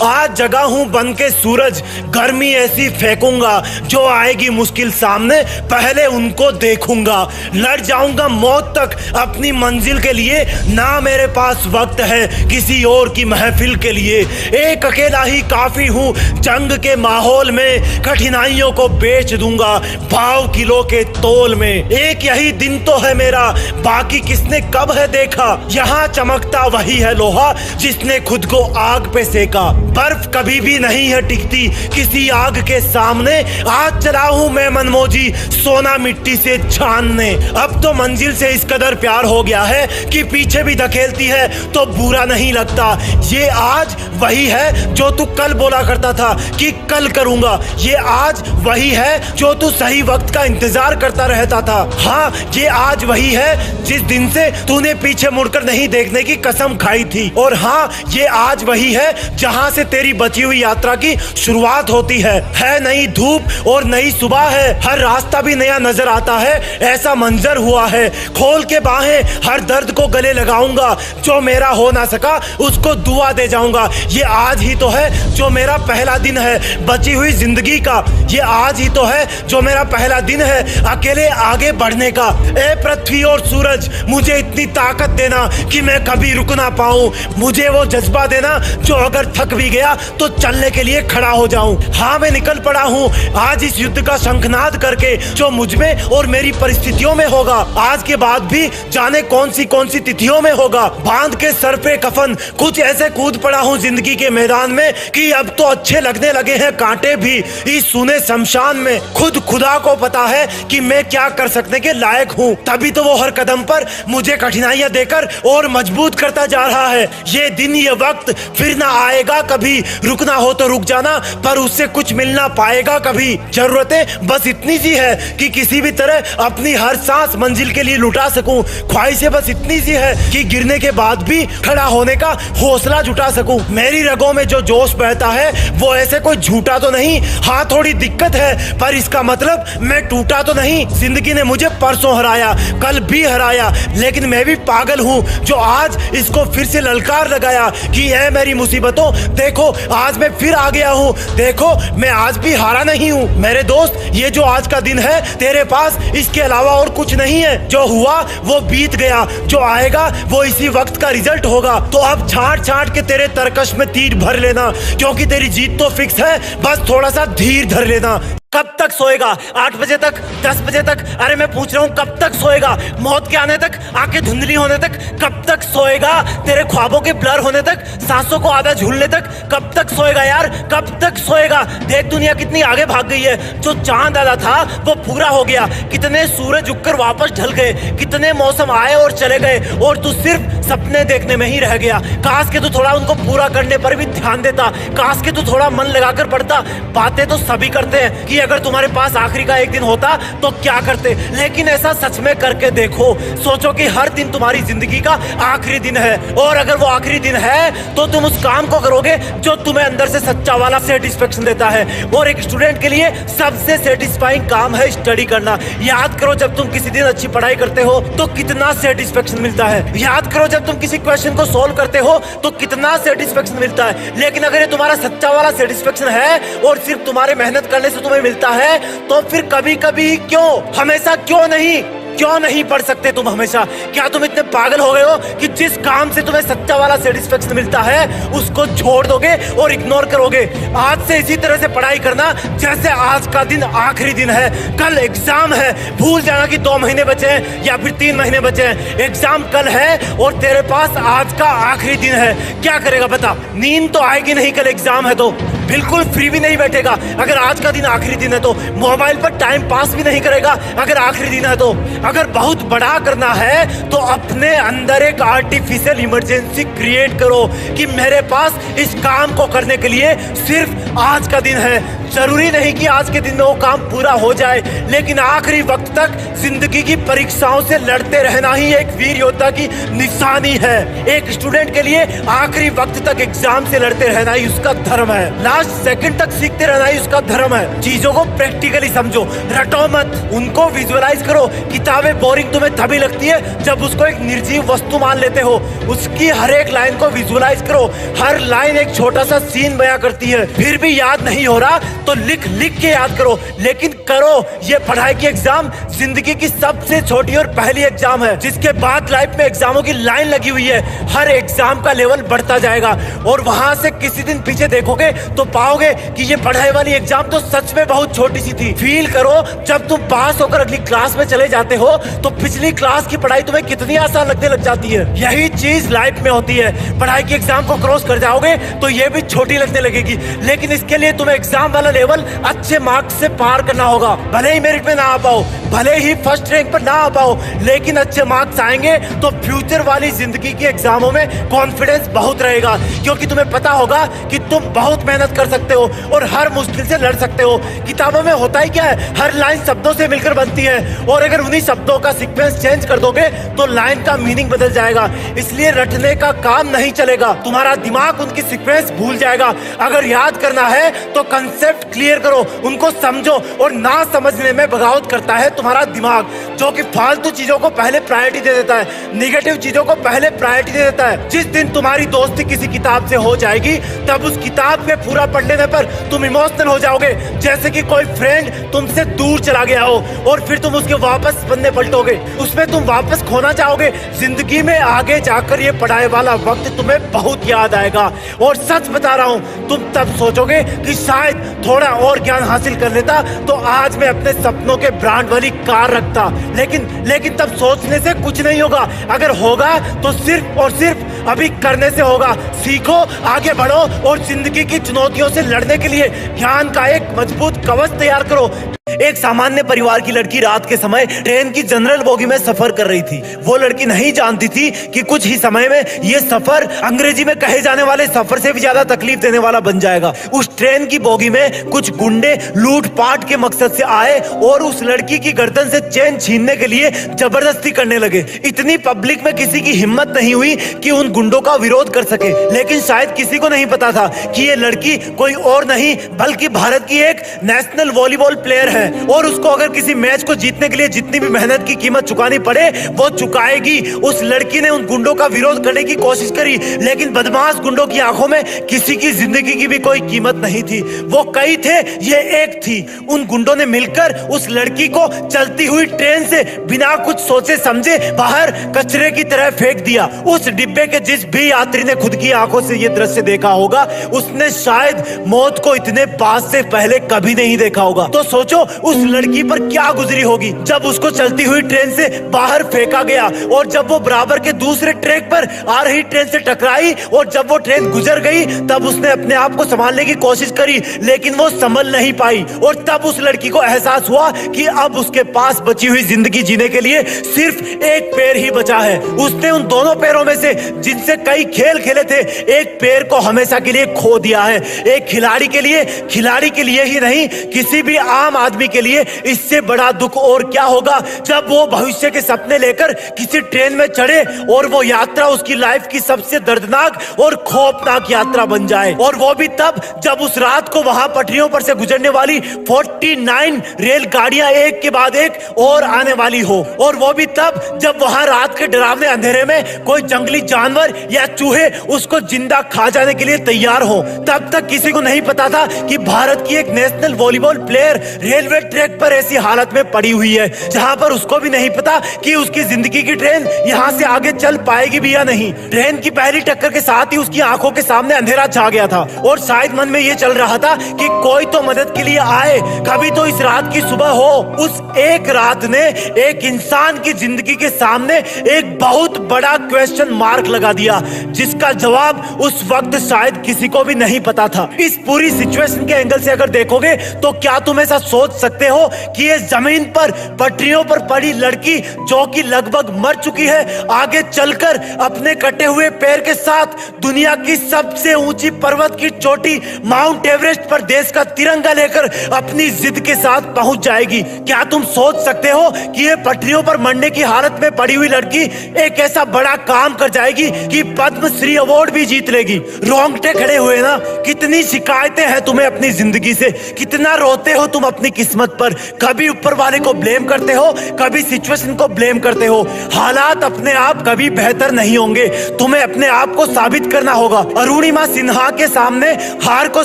आज जगा हूं बन के सूरज, गर्मी ऐसी फेंकूंगा जो आएगी मुश्किल सामने पहले उनको देखूंगा। लड़ जाऊंगा मौत तक अपनी मंजिल के लिए, ना मेरे पास वक्त है किसी और की महफिल के लिए। एक अकेला ही काफी हूं जंग के माहौल में, कठिनाइयों को बेच दूंगा भाव किलो के तोल में। एक यही दिन तो है मेरा, बाकी किसने कब है देखा। यहाँ चमकता वही है लोहा जिसने खुद को आग पे सेका। बर्फ कभी भी नहीं है टिकती किसी आग के सामने। आज चला हूं मैं मनमोजी सोना मिट्टी से छानने। अब तो मंजिल से इस कदर प्यार हो गया है कि पीछे भी धकेलती है तो बुरा नहीं लगता। ये आज वही है जो तू कल बोला करता था कि कल करूंगा। ये आज वही है जो तू सही वक्त का इंतजार करता रहता था। हाँ, ये आज वही है जिस दिन से तूने पीछे मुड़कर नहीं देखने की कसम खाई थी। और हाँ, ये आज वही है जहां से तेरी बची हुई यात्रा की शुरुआत होती है नई धूप और नई सुबह है। हर रास्ता भी नया नजर आता है, ऐसा मंजर हुआ है। खोल के बाहें, हर दर्द को गले लगाऊंगा। जो मेरा हो ना सका उसको दुआ दे जाऊंगा। ये आज ही तो है जो मेरा पहला दिन है बची हुई जिंदगी का। ये आज ही तो है जो मेरा पहला दिन है अकेले आगे बढ़ने का। ए पृथ्वी और सूरज, मुझे इतनी ताकत देना कि मैं कभी रुक ना पाऊं। मुझे वो जज्बा देना जो अगर थक भी गया तो चलने के लिए खड़ा हो जाऊं। हाँ, मैं निकल पड़ा हूं आज इस युद्ध का शंखनाद करके जो मुझ में और मेरी परिस्थितियों में होगा। आज के बाद भी जाने कौन सी तिथियों में होगा। बांध के सर पे कफन कुछ ऐसे कूद पड़ा हूं जिंदगी के मैदान में कि अब तो अच्छे लगने लगे हैं कांटे भी इस सुने शमशान में। खुद खुदा को पता है कि मैं क्या कर सकने के लायक हूँ। तभी तो वो हर कदम पर मुझे कठिनाइयां देकर और मजबूत करता जा रहा है। ये दिन ये वक्त फिर ना आएगा कभी। रुकना हो तो रुक जाना, पर उससे कुछ मिल ना पाएगा कभी। जरूरतें बस इतनी सी है कि किसी भी तरह अपनी हर सांस मंजिल के लिए लुटा सकूं। ख्वाहिशें बस इतनी सी है कि गिरने के बाद भी खड़ा होने का हौसला जुटा सकूं। मेरी रगों में जो जोश बहता है वो ऐसे कोई झूठा तो नहीं। हाँ, थोड़ी दिक्कत है पर इसका मतलब मैं टूटा तो नहीं। जिंदगी ने मुझे परसों हराया, कल भी हराया, लेकिन मैं भी पागल हूँ जो आज इसको फिर से ललकार लगाया कि ऐ मेरी मुसीबतों, देखो आज मैं फिर आ गया हूँ। देखो मैं आज भी हारा नहीं हूँ। मेरे दोस्त, ये जो आज का दिन है तेरे पास इसके अलावा और कुछ नहीं है। जो हुआ वो बीत गया, जो आएगा वो इसी वक्त का रिजल्ट होगा। तो अब छांट छांट के तेरे तरकश में तीर भर लेना, क्योंकि तेरी जीत तो फिक्स है। बस थोड़ा सा धीर धर लेना। कब तक सोएगा? 8 बजे तक, 10 बजे तक? अरे मैं पूछ रहा हूँ कब तक सोएगा? मौत के आने तक, आंखें धुंधली होने तक कब तक सोएगा? तेरे ख्वाबों के ब्लर होने तक, सांसों को आधा झूलने तक कब तक सोएगा यार? कब तक सोएगा? देख दुनिया कितनी आगे भाग गई है। जो चांद आधा था वो पूरा हो गया। कितने सूरज उगकर वापस ढल गए, कितने मौसम आए और चले गए, और तू सिर्फ सपने देखने में ही रह गया। काश के तू थोड़ा उनको पूरा करने पर भी ध्यान देता। काश के तू थोड़ा मन लगाकर पढ़ता। बातें तो सभी करते हैं कि अगर तुम्हारे पास आखिरी का एक दिन होता तो क्या करते, लेकिन ऐसा सच में करके देखो। सोचो कि हर दिन तुम्हारी जिंदगी का आखिरी दिन है, और अगर वो आखिरी दिन है तो तुम उस काम को करोगे जो तुम्हें अंदर से सच्चा वाला सेटिस्फेक्शन देता है। और एक स्टूडेंट के लिए सबसे सेटिस्फाइंग काम है स्टडी करना। याद करो जब तुम किसी दिन अच्छी पढ़ाई करते हो तो कितना सेटिस्फेक्शन मिलता है। याद करो जब तुम किसी क्वेश्चन को सोल्व करते हो तो कितना सेटिस्फेक्शन मिलता है। लेकिन अगर ये तुम्हारा सच्चा वाला सेटिस्फेक्शन है और सिर्फ तुम्हारे मेहनत करने से तुम्हें मिलता है, तो फिर कभी कभी क्यों, हमेशा क्यों नहीं पढ़ सकते तुम हमेशा? क्या तुम इतने पागल हो गए हो कि जिस काम से तुम्हें सच्चा वाला सेटिस्फेक्शन मिलता है उसको छोड़ दोगे और इग्नोर करोगे? आज से इसी तरह से पढ़ाई करना जैसे आज का दिन आखिरी दिन है। कल एग्जाम है, भूल जाना कि 2 महीने बचे हैं या फिर 3 महीने बचे हैं। एग्जाम कल है और तेरे पास आज का आखिरी दिन है। क्या करेगा बता? नींद तो आएगी नहीं, कल एग्जाम है तो बिल्कुल फ्री भी नहीं बैठेगा अगर आज का दिन आखिरी दिन है तो। मोबाइल पर टाइम पास भी नहीं करेगा अगर आखिरी दिन है तो। अगर बहुत बड़ा करना है तो अपने अंदर एक आर्टिफिशियल इमरजेंसी क्रिएट करो कि मेरे पास इस काम को करने के लिए सिर्फ आज का दिन है। जरूरी नहीं कि आज के दिन में वो काम पूरा हो जाए, लेकिन आखिरी वक्त तक जिंदगी की परीक्षाओं से लड़ते रहना ही एक वीर योद्धा की निशानी है। एक स्टूडेंट के लिए आखिरी वक्त तक एग्जाम से लड़ते रहना ही उसका धर्म है। लास्ट सेकंड तक सीखते रहना ही उसका धर्म है। चीजों को प्रैक्टिकली समझो, रटो मत, उनको विजुअलाइज करो। किताबें बोरिंग तुम्हें तभी लगती है जब उसको एक निर्जीव वस्तु मान लेते हो। उसकी हर एक लाइन को विजुअलाइज करो। हर लाइन एक छोटा सा सीन बयां करती है। फिर भी याद नहीं हो रहा तो लिख लिख के याद करो, लेकिन करो। ये पढ़ाई की एग्जाम जिंदगी की सबसे छोटी और पहली एग्जाम है, जिसके बाद लाइफ में एग्जामों की लाइन लगी हुई है। हर एग्जाम का लेवल बढ़ता जाएगा और वहां से किसी दिन पीछे देखोगे तो तो पाओगे कि ये पढ़ाई वाली एग्जाम तो सच में बहुत छोटी सी थी। फील करो जब तुम पास होकर अगली क्लास में चले जाते हो तो पिछली क्लास की पढ़ाई तुम्हें कितनी आसान लगने लग जाती है। यही चीज लाइफ में होती है। पढ़ाई की एग्जाम को क्रॉस कर जाओगे तो ये भी छोटी लगने लगेगी, लेकिन इसके लिए तुम्हें एग्जाम वाला लेवल अच्छे मार्क्स से पार करना होगा। भले ही मेरिट में ना आ पाओ, भले ही फर्स्ट रैंक पर ना आ पाओ, लेकिन अच्छे मार्क्स आएंगे तो फ्यूचर वाली जिंदगी के एग्जामों में कॉन्फिडेंस बहुत रहेगा, क्योंकि तुम्हें पता होगा कि तुम बहुत मेहनत कर सकते हो और हर मुश्किल से लड़ सकते हो। किताबों में होता ही क्या है, हर लाइन शब्दों से मिलकर बनती है, और अगर उन्हीं शब्दों का सीक्वेंस चेंज कर दोगे तो लाइन का मीनिंग बदल जाएगा। इसलिए रटने का काम नहीं चलेगा, तुम्हारा दिमाग उनकी सीक्वेंस भूल जाएगा। अगर याद करना है तो कंसेप्ट क्लियर करो, उनको समझो, और ना समझने में बगावत करता है तुम्हारा दिमाग, जो कि फालतू चीजों को पहले प्रायोरिटी दे देता है, निगेटिव चीजों को पहले प्रायोरिटी दे देता है। जिस दिन तुम्हारी दोस्ती किसी किताब से हो जाएगी तब उस किताब में पूरा पढ़ लेने पर तुम इमोशनल हो जाओगे, जैसे कि कोई फ्रेंड तुमसे दूर चला गया हो और फिर तुम उसके वापस पन्ने पलटोगे, उसमें तुम वापस खोना चाहोगे। जिंदगी में आगे जाकर ये पढ़ाई वाला वक्त तुम्हें बहुत याद आएगा, और सच बता रहा हूँ तुम तब सोचोगे कि शायद थोड़ा और ज्ञान हासिल कर लेता तो आज मैं अपने सपनों के ब्रांड वाली कार रखता। लेकिन तब सोचने से कुछ नहीं होगा, अगर होगा तो सिर्फ और सिर्फ अभी करने से होगा। सीखो, आगे बढ़ो और जिंदगी की चुनौतियों से लड़ने के लिए ज्ञान का एक मजबूत कवच तैयार करो। एक सामान्य परिवार की लड़की रात के समय ट्रेन की जनरल बोगी में सफर कर रही थी। वो लड़की नहीं जानती थी कि कुछ ही समय में ये सफर अंग्रेजी में कहे जाने वाले सफर से भी ज्यादा तकलीफ देने वाला बन जाएगा। उस ट्रेन की बोगी में कुछ गुंडे लूटपाट के मकसद से आए और उस लड़की की गर्दन से चेन छीनने के लिए जबरदस्ती करने लगे। इतनी पब्लिक में किसी की हिम्मत नहीं हुई कि उन गुंडों का विरोध कर सके, लेकिन शायद किसी को नहीं पता था कि ये लड़की कोई और नहीं बल्कि भारत की एक नेशनल वॉलीबॉल प्लेयर है, और उसको अगर किसी मैच को जीतने के लिए जितनी भी मेहनत की कीमत चुकानी पड़े वो चुकाएगी। उस लड़की ने उन गुंडों का विरोध करने की कोशिश करी, लेकिन बदमाश गुंडों की आंखों में किसी की जिंदगी की भी कोई कीमत नहीं थी। वो कई थे, ये एक थी। उन गुंडों ने मिलकर उस लड़की को चलती हुई ट्रेन से बिना कुछ सोचे समझे बाहर कचरे की तरह फेंक दिया। उस डिब्बे के जिस भी यात्री ने खुद की आंखों से ये दृश्य देखा होगा उसने शायद मौत को इतने पास से पहले कभी नहीं देखा होगा। तो सोचो उस लड़की पर क्या गुजरी होगी जब उसको चलती हुई ट्रेन से बाहर फेंका गया, और जब वो बराबर के दूसरे ट्रैक पर आ रही ट्रेन से टकराई और जब वो ट्रेन गुजर गई तब उसने अपने आप को संभालने की कोशिश करी, लेकिन वो संभल नहीं पाई। और तब उस लड़की को एहसास हुआ कि अब उसके पास बची हुई जिंदगी जीने के लिए सिर्फ एक पैर ही बचा है। उसने उन दोनों पैरों में से जिनसे कई खेल खेले थे एक पैर को हमेशा के लिए खो दिया है। एक खिलाड़ी के लिए ही नहीं, किसी भी आम आदमी के लिए इससे बड़ा दुख और क्या होगा जब वो भविष्य के सपने लेकर किसी ट्रेन में चढ़े और वो यात्रा उसकी लाइफ की सबसे दर्दनाक और खौफनाक यात्रा बन जाए, और वो भी तब जब उस रात को वहां पटरियों पर से गुजरने वाली 49 रेलगाड़ियां एक के बाद एक और आने वाली हो, और वो भी तब जब वहां रात के डरावने अंधेरे में कोई जंगली जानवर या चूहे उसको जिंदा खा जाने के लिए तैयार हो। तब तक किसी को नहीं पता था कि भारत की एक national volleyball player railway track पर ऐसी हालत में पड़ी हुई है जहां पर उसको भी नहीं पता कि उसकी जिंदगी की ट्रेन यहां से आगे चल पाएगी भी या नहीं। ट्रेन की पहली टक्कर के साथ ही उसकी आंखों के सामने अंधेरा छा गया था, और शायद मन में ये चल रहा था कि कोई तो मदद के लिए आए, कभी तो इस रात की सुबह हो। उस एक रात ने एक इंसान की जिंदगी के सामने एक बहुत बड़ा क्वेश्चन मार्क लगा दिया, जिसका जवाब उस वक्त शायद किसी को भी नहीं पता था। इस पूरी सिचुएशन के एंगल से अगर देखोगे तो क्या तुम ऐसा सोच सकते हो कि ये जमीन पर पटरियों पर पड़ी लड़की जो कि लगभग मर चुकी है आगे चलकर अपने कटे हुए पैर के साथ दुनिया की सबसे ऊंची पर्वत की चोटी माउंट एवरेस्ट पर देश का तिरंगा लेकर अपनी जिद के साथ पहुंच जाएगी? क्या तुम सोच सकते हो कि ये पटरियों पर मरने की हालत में पड़ी हुई लड़की एक ऐसा बड़ा काम कर जाएगी कि पद्मश्री अवार्ड भी जीत लेगी? रोंगटे खड़े हुए ना। कितनी शिकायतें हैं तुम्हें अपनी जिंदगी से, कितना रोते हो तुम अपनी किस्मत पर। कभी ऊपर वाले को ब्लेम करते हो, कभी सिचुएशन को ब्लेम करते हो। हालात अपने आप कभी बेहतर नहीं होंगे, तुम्हें अपने आप को साबित करना होगा। अरुणिमा सिन्हा के सामने हार को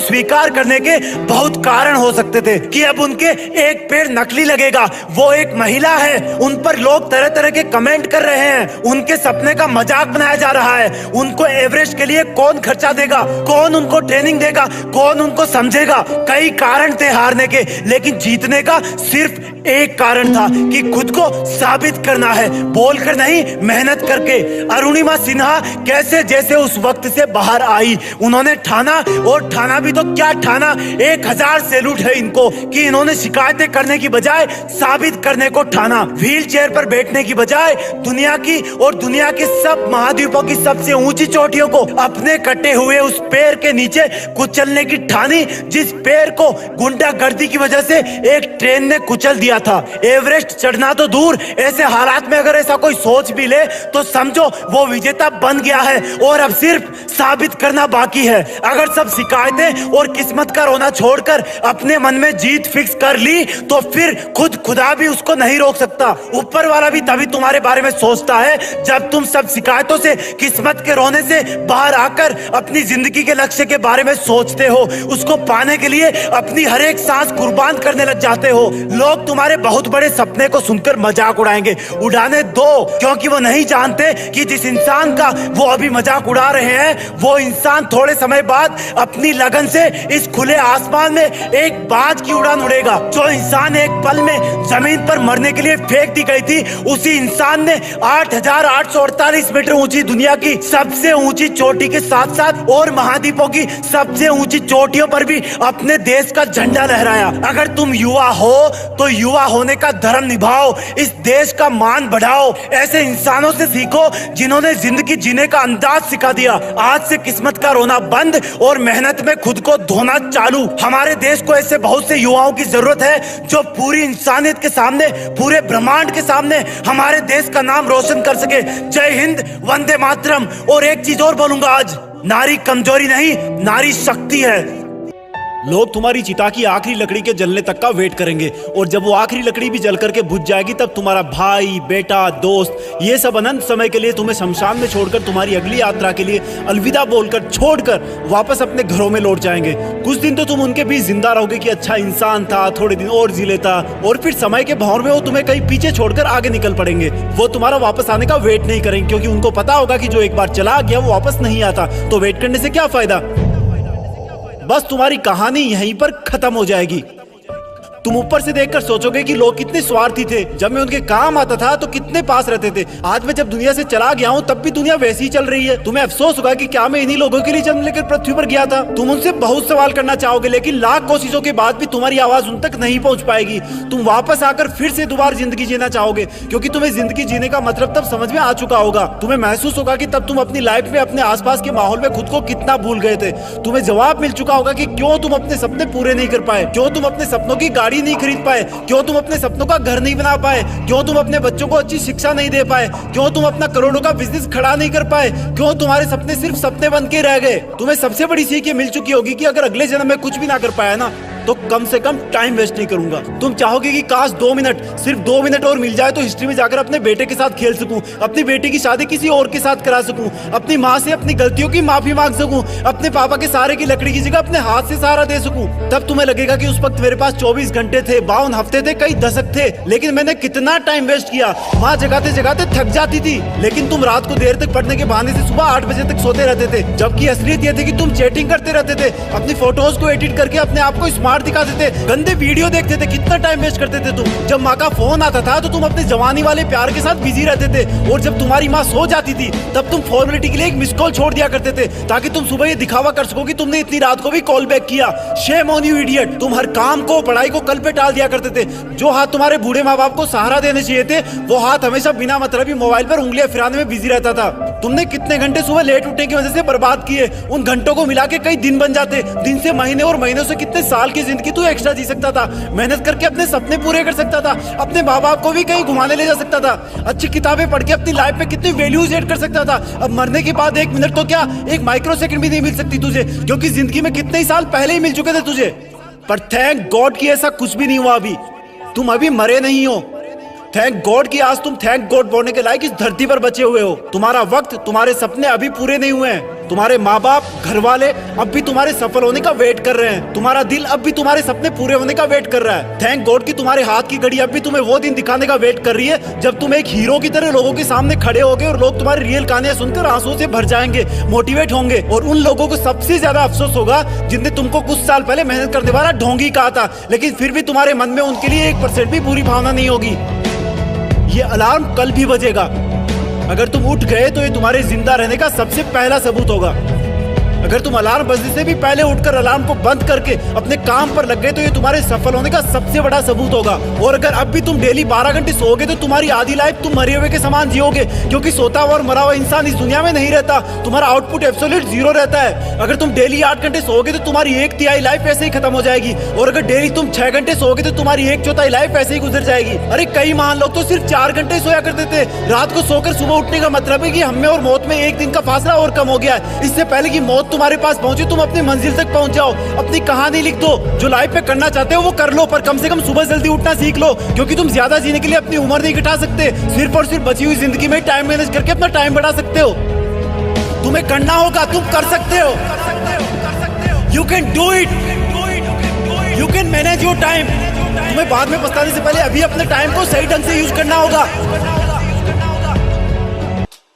स्वीकार करने के बहुत कारण हो सकते थे कि अब उनके एक पैर नकली लगेगा। वो एक महिला क्या है? उन पर लोग तरह तरह के कमेंट कर रहे हैं, उनके सपने का मजाक बनाया जा रहा है। उनको एवरेस्ट के लिए कौन खर्चा देगा, कौन उनको ट्रेनिंग देगा, कौन उनको समझेगा? कई कारण थे हारने के, लेकिन जीतने का सिर्फ एक कारण था कि खुद को साबित करना है, बोलकर नहीं, मेहनत करके। अरुणिमा सिन्हा कैसे जैसे उस वक्त से बाहर आई, उन्होंने ठाना, और ठाना भी तो क्या ठाना, 1000 सैल्यूट है इनको कि इन्होंने शिकायतें करने की बजाय साबित करने को ठाना। व्हील चेयर पर बैठने की बजाय दुनिया की और दुनिया के सब महाद्वीपों की सबसे ऊंची चोटियों को अपने कटे हुए उस पैर के नीचे कुचलने की ठानी, जिस पैर को गुंडागर्दी की वजह से एक ट्रेन ने कुचल दिया था। एवरेस्ट चढ़ना तो दूर, ऐसे हालात में अगर ऐसा कोई सोच भी ले तो समझो वो विजेता बन गया है, और अब सिर्फ साबित करना बाकी है। अगर सब शिकायतें और किस्मत का रोना छोड़कर अपने मन में जीत फिक्स कर ली तो फिर खुदा भी उसको नहीं रोक सकता। ऊपर वाला भी तभी तुम्हारे बारे में सोचता है जब तुम सब शिकायतों से, किस्मत के रोने से बाहर आकर अपनी जिंदगी के लक्ष्य के बारे में सोचते हो। उसको पाने के लिए अपनी हर एक सांस कुर्बान करने लग जाते हो। लोग तुम्हारे बहुत बड़े सपने को सुनकर मजाक उड़ाएंगे, उड़ाने दो, क्योंकि वो नहीं जानते कि जिस इंसान का वो अभी मजाक उड़ा रहे हैं वो इंसान थोड़े समय बाद अपनी लगन से इस खुले आसमान में एक बाज की उड़ान उड़ेगा। जो इंसान एक पल में जमीन पर मरने के लिए फेंक दी गई थी, उसी इंसान ने 8848 मीटर ऊंची दुनिया की सबसे ऊंची चोटी के साथ साथ और महाद्वीपों की सबसे ऊंची चोटियों पर भी अपने देश का झंडा लहराया। अगर तुम युवा हो तो युवा होने का धर्म निभाओ, इस देश का मान बढ़ाओ। ऐसे इंसानों से सीखो जिन्होंने जिंदगी जीने का अंदाज सिखा दिया। आज से किस्मत का रोना बंद और मेहनत में खुद को धोना चालू। हमारे देश को ऐसे बहुत से युवाओं की जरूरत है जो पूरी इंसानियत के सामने, पूरे ब्रह्मांड के सामने हमारे देश का नाम रोशन कर सके। जय हिंद, वंदे मातरम। और एक चीज और बोलूंगा आज, नारी कमजोरी नहीं, नारी शक्ति है। लोग तुम्हारी चिता की आखिरी लकड़ी के जलने तक का वेट करेंगे, और जब वो आखिरी लकड़ी भी जल करके बुझ जाएगी तब तुम्हारा भाई, बेटा, दोस्त, ये सब अनंत समय के लिए तुम्हें शमशान में छोड़कर तुम्हारी अगली यात्रा के लिए अलविदा बोलकर छोड़कर वापस अपने घरों में लौट जाएंगे। कुछ दिन तो तुम उनके बीच जिंदा रहोगे कि अच्छा इंसान था, थोड़े दिन और जी लेता, और फिर समय के भंवर में वो तुम्हें कहीं पीछे छोड़कर आगे निकल पड़ेंगे। वो तुम्हारा वापस आने का वेट नहीं करेंगे, क्योंकि उनको पता होगा कि जो एक बार चला गया वो वापस नहीं आता, तो वेट करने से क्या फायदा। बस तुम्हारी कहानी यहीं पर खत्म हो जाएगी। तुम ऊपर से देखकर सोचोगे कि लोग कितने स्वार्थी थे, जब मैं उनके काम आता था तो कितने पास रहते थे। आज मैं जब दुनिया से चला गया हूँ तब भी दुनिया वैसी ही चल रही है। तुम्हें अफसोस होगा कि क्या मैं इन्हीं लोगों के लिए जन्म लेकर पृथ्वी पर गया था। तुम उनसे बहुत सवाल करना चाहोगे, लेकिन लाख कोशिशों के बाद भी तुम्हारी आवाज उन तक नहीं पहुंच पाएगी। तुम वापस आकर फिर से दोबारा जिंदगी जीना चाहोगे, क्योंकि तुम्हें जिंदगी जीने का मतलब तब समझ में आ चुका होगा। तुम्हें महसूस होगा कि तब तुम अपनी लाइफ में अपने आसपास के माहौल में खुद को कितना भूल गए थे। तुम्हें जवाब मिल चुका होगा कि क्यों तुम अपने सपने पूरे नहीं कर पाए, क्यों तुम अपने सपनों की गाड़ी नहीं खरीद पाए, क्यों तुम अपने सपनों का घर नहीं बना पाए, क्यों तुम अपने बच्चों को अच्छी शिक्षा नहीं दे पाए, क्यों तुम अपना करोड़ों का बिजनेस खड़ा नहीं कर पाए, क्यों तुम्हारे सपने सिर्फ सपने बन के रह गए। तुम्हें सबसे बड़ी सीख ये मिल चुकी होगी कि अगर अगले जन्म में कुछ भी ना कर पाया ना, तो कम से कम टाइम वेस्ट नहीं करूंगा। तुम चाहोगे कि काश 2 मिनट, सिर्फ 2 मिनट और मिल जाए तो हिस्ट्री में जाकर अपने बेटे के साथ खेल सकूं, अपनी बेटी की शादी किसी और के साथ करा सकूं, अपनी माँ से अपनी गलतियों की माफी मांग सकूं, अपने पापा के सहारे की लकड़ी की जगह अपने हाथ से सहारा दे सकूं। तब तुम्हें लगेगा कि उस वक्त मेरे पास 24 घंटे थे, 52 हफ्ते थे, कई दशक थे, लेकिन मैंने कितना टाइम वेस्ट किया। माँ जगाते जगाते थक जाती थी, लेकिन तुम रात को देर तक पढ़ने के बहाने से सुबह 8 बजे तक सोते रहते थे, जबकि असलियत ये थी कि तुम चैटिंग करते रहते थे, अपनी फोटोज को एडिट करके अपने आप को स्मार्ट दिखाते थे, गंदे वीडियो देखते थे। कितना टाइम वेस्ट करते थे तुम। जब माँ का फोन आता था तो तुम अपने जवानी वाले प्यार के साथ बिजी रहते थे, और जब तुम्हारी माँ सो जाती थी तब तुम फॉर्मेलिटी के लिए एक मिस कॉल छोड़ दिया करते थे, ताकि तुम सुबह ये दिखावा कर सको कि तुमने इतनी रात को भी कॉल बैक किया। Shame on you idiot. तुम हर काम को, पढ़ाई को कल पे टाल दिया करते थे। जो हाथ तुम्हारे बूढ़े माँ बाप को सहारा देने चाहिए थे, वो हाथ हमेशा बिना मतलब ही मोबाइल पर उंगलियां फिराने में बिजी रहता था। तुमने कितने घंटे सुबह लेट उठने की वजह से बर्बाद किए। उन घंटों को मिला के कई दिन बन जाते। दिन से महीने और महीनों से कितने साल की जिंदगी तू एक्स्ट्रा जी सकता था। मेहनत करके अपने सपने पूरे कर सकता था, अपने माँ बाप को भी कहीं घुमाने ले जा सकता था, अच्छी किताबें पढ़ के अपनी लाइफ में कितनी वैल्यूज ऐड कर सकता था। अब मरने के बाद 1 मिनट तो क्या, 1 माइक्रो सेकंड भी नहीं मिल सकती तुझे, क्योंकि जिंदगी में कितने ही साल पहले ही मिल चुके थे तुझे। पर थैंक गॉड कि ऐसा कुछ भी नहीं हुआ। अभी तुम अभी मरे नहीं हो, थैंक गॉड कि आज तुम थैंक गॉड बोलने के लायक इस धरती पर बचे हुए हो। तुम्हारा वक्त, तुम्हारे सपने अभी पूरे नहीं हुए हैं। तुम्हारे माँ बाप, घर वाले अब भी तुम्हारे सफल होने का वेट कर रहे हैं। तुम्हारा दिल अब भी तुम्हारे सपने पूरे होने का वेट कर रहा है। थैंक गॉड कि तुम्हारे हाथ की घड़ी अब भी तुम्हें वो दिन दिखाने का वेट कर रही है जब तुम एक हीरो की तरह लोगों के सामने खड़े होगे और लोग तुम्हारी रियल कहानियां सुनकर आंसुओं से भर जाएंगे, मोटिवेट होंगे। और उन लोगों को सबसे ज्यादा अफसोस होगा जिनने तुमको कुछ साल पहले मेहनत करने वाला ढोंगी कहा था, लेकिन फिर भी तुम्हारे मन में उनके लिए 1% भी बुरी भावना नहीं होगी। ये अलार्म कल भी बजेगा। अगर तुम उठ गए तो ये तुम्हारे जिंदा रहने का सबसे पहला सबूत होगा। अगर तुम अलार्म बजने से भी पहले उठकर अलार्म को बंद करके अपने काम पर लग गए तो ये तुम्हारे सफल होने का सबसे बड़ा सबूत होगा। और अगर अब भी तुम डेली 12 घंटे सोओगे तो तुम्हारी आधी लाइफ तुम मरे हुए के समान जियोगे, क्योंकि सोता हुआ और मरा हुआ इंसान इस दुनिया में नहीं रहता। तुम्हारा आउटपुट एब्सोल्यूट 0 रहता है। अगर तुम डेली 8 घंटे सोओगे तो तुम्हारी 1/3 लाइफ ऐसे ही खत्म हो जाएगी। और अगर डेली तुम 6 घंटे सोओगे तो तुम्हारी 1/4 लाइफ ऐसे ही गुजर जाएगी। अरे कई महान लोग तो सिर्फ 4 घंटे सोया करते थे। रात को सोकर सुबह उठने का मतलब है कि हमें और मौत में 1 दिन का फासला और कम हो गया है। इससे पहले कि मौत तुम्हारे पास पहुंचे तुम अपनी मंजिल तक पहुंच जाओ। अपनी कहानी लिख दो। जो लाइफ में करना चाहते हो वो कर लो, पर कम से कम सुबह जल्दी उठना सीख लो, क्योंकि तुम ज्यादा जीने के लिए अपनी उम्र नहीं घटा सकते। सिर्फ और सिर्फ बची हुई जिंदगी में टाइम मैनेज करके अपना टाइम बढ़ा सकते हो। तुम्हें करना होगा, तुम कर सकते हो। You can do it, you can manage your time. तुम्हें बाद में पछताने से पहले अभी अपने टाइम को सही ढंग से यूज करना होगा।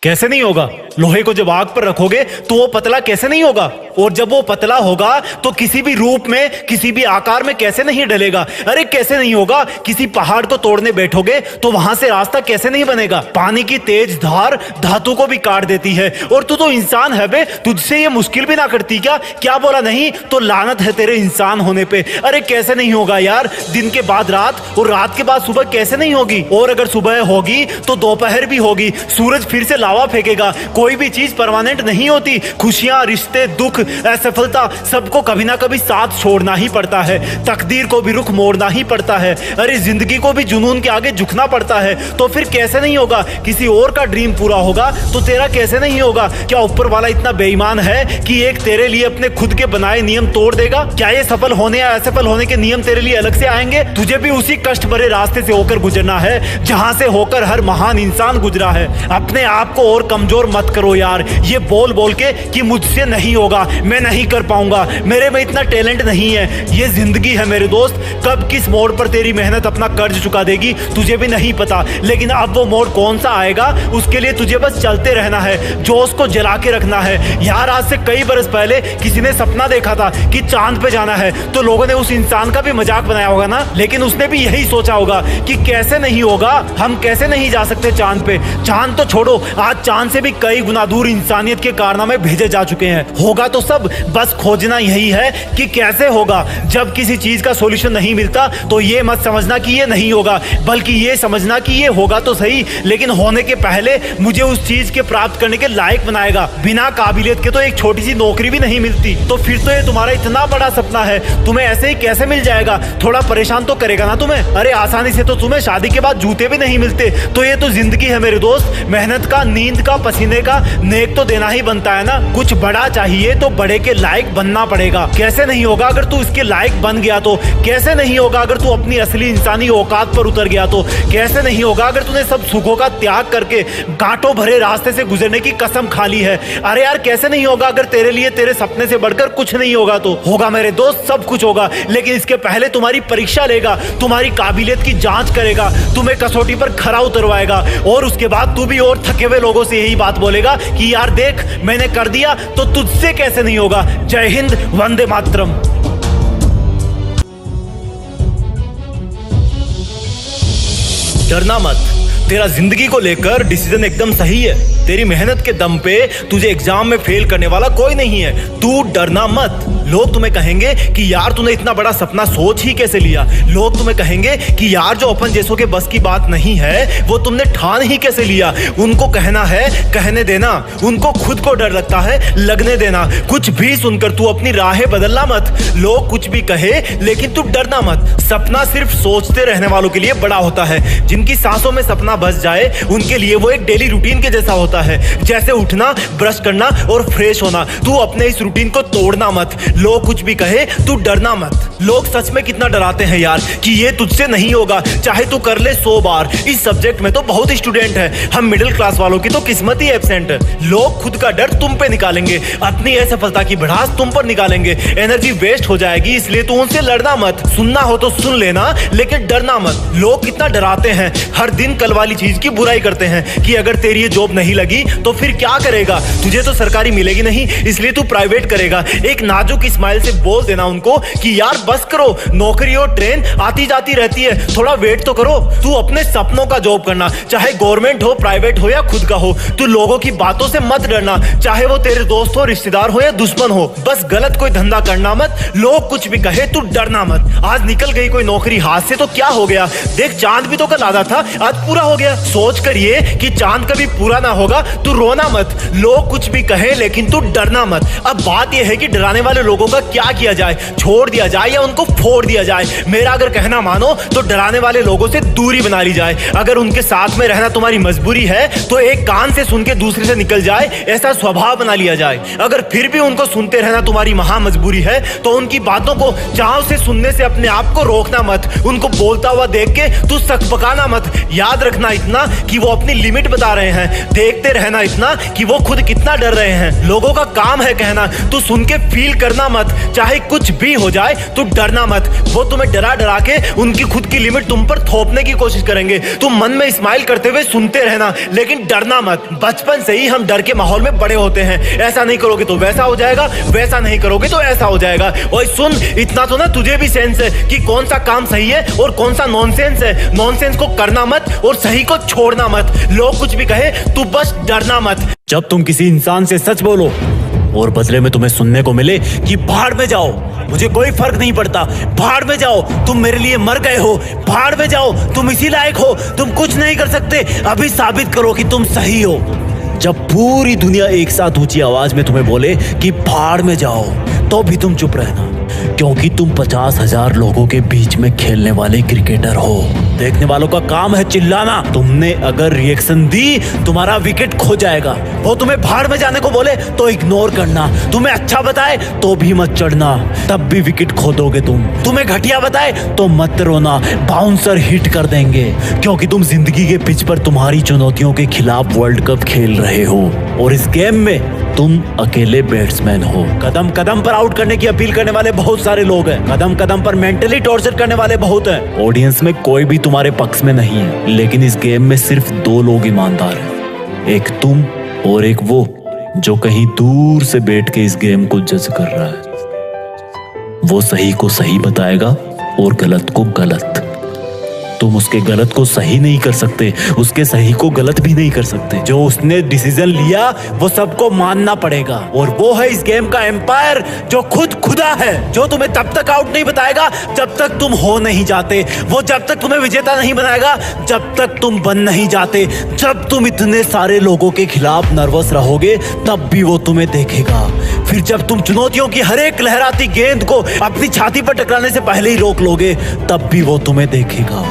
कैसे नहीं होगा? लोहे को जब आग पर रखोगे तो वो पतला कैसे नहीं होगा? और जब वो पतला होगा तो किसी भी रूप में, किसी भी आकार में कैसे नहीं डलेगा? अरे कैसे नहीं होगा? किसी पहाड़ को तोड़ने बैठोगे तो वहां से रास्ता कैसे नहीं बनेगा? पानी की तेज धार धातु को भी काट देती है। और तू तो इंसान है बे, तुझसे ये मुश्किल भी ना करती क्या? क्या बोला नहीं तो लानत है तेरे इंसान होने पे। अरे कैसे नहीं होगा यार? दिन के बाद रात और रात के बाद सुबह कैसे नहीं होगी? और अगर सुबह होगी तो दोपहर भी होगी। सूरज फिर से लावा फेंकेगा। कोई भी चीज परमानेंट नहीं होती। खुशियां, रिश्ते, दुख, असफलता, सबको कभी ना कभी साथ छोड़ना ही पड़ता है। तकदीर को भी रुख मोड़ना ही पड़ता है। अरे जिंदगी को भी जुनून के आगे झुकना पड़ता है। तो फिर कैसे नहीं होगा? किसी और का ड्रीम पूरा होगा तो तेरा कैसे नहीं होगा? क्या ऊपर वाला इतना बेईमान है कि एक तेरे लिए अपने खुद के बनाए नियम तोड़ देगा? क्या ये सफल होने या असफल होने के नियम तेरे लिए अलग से आएंगे? तुझे भी उसी कष्ट भरे रास्ते से होकर गुजरना है जहां से होकर हर महान इंसान गुजरा है। अपने आप को और कमजोर मत करो यार, ये बोल बोल के कि मुझसे नहीं होगा, मैं नहीं कर पाऊंगा, मेरे में इतना टैलेंट नहीं है। ये जिंदगी है मेरे दोस्त, कब किस मोड़ पर तेरी मेहनत अपना कर्ज चुका देगी तुझे भी नहीं पता। लेकिन अब वो मोड़ कौन सा आएगा उसके लिए तुझे बस चलते रहना है, जोश को जला के रखना है। यार आज से कई बरस पहले किसी ने सपना देखा था कि चांद पे जाना है, तो लोगों ने उस इंसान का भी मजाक बनाया होगा ना, लेकिन उसने भी यही सोचा होगा कि कैसे नहीं होगा, हम कैसे नहीं जा सकते चांद पे। चांद तो छोड़ो, आज चांद से भी कई गुना दूर इंसानियत के कारनामे भेजे जा चुके हैं। होगा तो सब, बस खोजना यही है कि कैसे होगा। जब किसी चीज का सॉल्यूशन नहीं मिलता तो ये मत समझना कि ये नहीं होगा, बल्कि ये समझना कि ये होगा तो सही, लेकिन होने के पहले मुझे उस चीज के प्राप्त करने के लायक बनाएगा। बिना काबिलियत के तो एक छोटी सी नौकरी भी नहीं मिलती। तो फिर तो ये तुम्हारा इतना बड़ा सपना है, तुम्हें ऐसे ही कैसे मिल जाएगा? थोड़ा परेशान तो करेगा ना तुम्हें। अरे आसानी से तो तुम्हें शादी के बाद जूते भी नहीं मिलते। तो ये तो जिंदगी है मेरे दोस्त, मेहनत का, नींद का, पसीने का नेक तो देना ही बनता है ना। कुछ बड़ा चाहिए तो बड़े के लायक बनना पड़ेगा। कैसे नहीं होगा अगर तू इसके लायक बन गया तो? कैसे नहीं होगा अगर तू अपनी असली इंसानी औकात पर उतर गया तो? कैसे नहीं होगा अगर तूने सब सुखों का त्याग करके कांटों भरे रास्ते से गुजरने की कसम खा ली है? अरे यार कैसे नहीं होगा अगर तेरे लिए तेरे सपने से बढ़कर कुछ नहीं होगा तो? होगा मेरे दोस्त, सब कुछ होगा, लेकिन इसके पहले तुम्हारी परीक्षा लेगा, तुम्हारी काबिलियत की जांच करेगा, तुम्हें कसौटी पर खरा उतरवाएगा, और उसके बाद तू भी और थके हुए लोगों से यही बात बोलेगा कि यार देख मैंने कर दिया तो तुझसे कैसे नहीं होगा। जय हिंद, वंदे मातरम। डरना मत, तेरा जिंदगी को लेकर डिसीजन एकदम सही है। तेरी मेहनत के दम पे तुझे एग्जाम में फेल करने वाला कोई नहीं है। तू डरना मत। लोग तुम्हें कहेंगे कि यार तूने इतना बड़ा सपना सोच ही कैसे लिया। लोग तुम्हें कहेंगे कि यार जो अपन जैसों के बस की बात नहीं है वो तुमने ठान ही कैसे लिया। उनको कहना है कहने देना, उनको खुद को डर लगता है लगने देना। कुछ भी सुनकर तू अपनी राहें बदलना मत। लोग कुछ भी कहे लेकिन तू डरना मत। सपना सिर्फ सोचते रहने वालों के लिए बड़ा होता है। जिनकी सांसों में सपना बस जाए उनके लिए वो एक डेली रूटीन के जैसा होता होता है, जैसे उठना, ब्रश करना और फ्रेश होना। तू अपने इस रूटीन को तोड़ना मत। लोग कुछ भी कहे, तू डरना मत। लोग सच में कितना डराते हैं यार कि ये तुझसे नहीं होगा, चाहे तू कर ले 100 बार। इस सब्जेक्ट में तो बहुत स्टूडेंट है, हम मिडिल क्लास वालों की तो किस्मत ही एब्सेंट है। लोग खुद का डर तुम पे निकालेंगे, अपनी असफलता की भड़ास तुम पर निकालेंगे। एनर्जी वेस्ट हो जाएगी, इसलिए तू उनसे लड़ना मत। सुनना हो तो सुन लेना, लेकिन डरना मत। लोग कितना डराते हैं, हर दिन कल वाली चीज की बुराई करते हैं कि अगर तेरी ये जॉब नहीं लगी तो फिर क्या करेगा, तुझे तो सरकारी मिलेगी नहीं, इसलिए तू प्राइवेट करेगा। एक नाजुक स्माइल से बोल देना उनको कि यार बस करो, नौकरी और ट्रेन आती जाती रहती है, थोड़ा वेट तो करो। तू अपने सपनों का जॉब करना, चाहे गवर्नमेंट हो, प्राइवेट हो या खुद का हो। तू लोगों की बातों से मत डरना, चाहे वो तेरे दोस्त हो, रिश्तेदार हो या दुश्मन हो। बस गलत कोई धंधा करना मत। लोग कुछ भी कहे, तू डरना मत। आज निकल गई कोई नौकरी हाथ से तो क्या हो गया, देख चांद भी तो कल आधा था, आज पूरा हो गया। सोच कर ये कि चांद कभी पूरा ना होगा, तू रोना मत। लोग कुछ भी कहे, लेकिन तू डरना मत। अब बात यह है कि डराने वाले लोगों का क्या किया जाए, छोड़ दिया जाए या उनको फोड़ दिया जाए। मेरा अगर कहना मानो तो डराने वाले लोगों से दूरी बना ली जाए। अगर उनके साथ में रहना तुम्हारी मजबूरी है तो एक कान से सुन के दूसरे से निकल जाए, ऐसा स्वभाव बना लिया जाए। अगर फिर भी उनको सुनते रहना तुम्हारी महा मजबूरी है तो उनकी बातों को चाव से सुनने से अपने आप को रोकना मत। उनको बोलता हुआ देख के तू सकपकाना मत। याद रखना इतना कि वो अपनी लिमिट बता रहे हैं, देखते रहना इतना कि वो खुद कितना डर रहे हैं। लोगों का काम है कहना, तू सुन के फील करना मत। चाहे कुछ भी हो जाए तू डरना मत। वो तुम्हें डरा डरा के उनकी खुद की लिमिट तुम पर थोपने की कोशिश करेंगे। तुम मन में स्माइल करते हुए सुनते रहना, लेकिन डरना मत। बचपन से ही हम डर के माहौल में बड़े होते हैं। ऐसा नहीं करोगे तो वैसा हो जाएगा, वैसा नहीं करोगे तो ऐसा हो जाएगा। और सुन, इतना तो ना तुझे भी सेंस है कि कौन सा काम सही है और कौन सा नॉनसेंस है। नॉनसेंस को करना मत और सही को छोड़ना मत। लोग कुछ भी कहे, तू बस डरना मत। जब तुम किसी इंसान से सच बोलो और बदले में तुम्हें सुनने को मिले कि भाड़ में जाओ, मुझे कोई फर्क नहीं पड़ता, भाड़ में जाओ, तुम मेरे लिए मर गए हो, भाड़ में जाओ, तुम इसी लायक हो, तुम कुछ नहीं कर सकते, अभी साबित करो कि तुम सही हो। जब पूरी दुनिया एक साथ ऊंची आवाज में तुम्हें बोले कि भाड़ में जाओ, तो भी तुम चुप रहना, क्योंकि तुम 50,000 लोगों के बीच में खेलने वाले क्रिकेटर हो। देखने वालों का काम है चिल्लाना। तुमने अगर रिएक्शन दी, तुम्हारा विकेट खो जाएगा। वो तुम्हें भाड़ में जाने को बोले तो इग्नोर करना, तुम्हें अच्छा बताए तो भी मत चढ़ना, तब भी विकेट खो दोगे तुम। तुम्हें घटिया बताए तो मत रोना, बाउंसर हिट कर देंगे, क्योंकि तुम जिंदगी के पिच पर तुम्हारी चुनौतियों के खिलाफ वर्ल्ड कप खेल रहे हो और इस गेम में तुम अकेले बैट्समैन हो। कदम कदम पर आउट करने की अपील करने वाले बहुत सारे लोग हैं, कदम कदम पर मेंटली टॉर्चर करने वाले बहुत हैं। ऑडियंस में कोई भी तुम्हारे पक्ष में नहीं है, लेकिन इस गेम में सिर्फ 2 लोग ईमानदार हैं, एक तुम और एक वो जो कहीं दूर से बैठ के इस गेम को जज कर रहा है। वो सही को सही बताएगा और गलत को गलत। तुम उसके गलत को सही नहीं कर सकते, उसके सही को गलत भी नहीं कर सकते। जो उसने डिसीजन लिया वो सबको मानना पड़ेगा, और वो है इस गेम का एम्पायर जो खुद खुदा है, जो तुम्हें तब तक आउट नहीं बताएगा जब तक तुम हो नहीं जाते। वो जब तक तुम्हें विजेता नहीं बनाएगा जब तक तुम बन नहीं जाते। जब तुम इतने सारे लोगों के खिलाफ नर्वस रहोगे तब भी वो तुम्हें देखेगा। फिर जब तुम चुनौतियों की हर एक लहराती गेंद को अपनी छाती पर टकराने से पहले ही रोक लोगे तब भी वो तुम्हें देखेगा।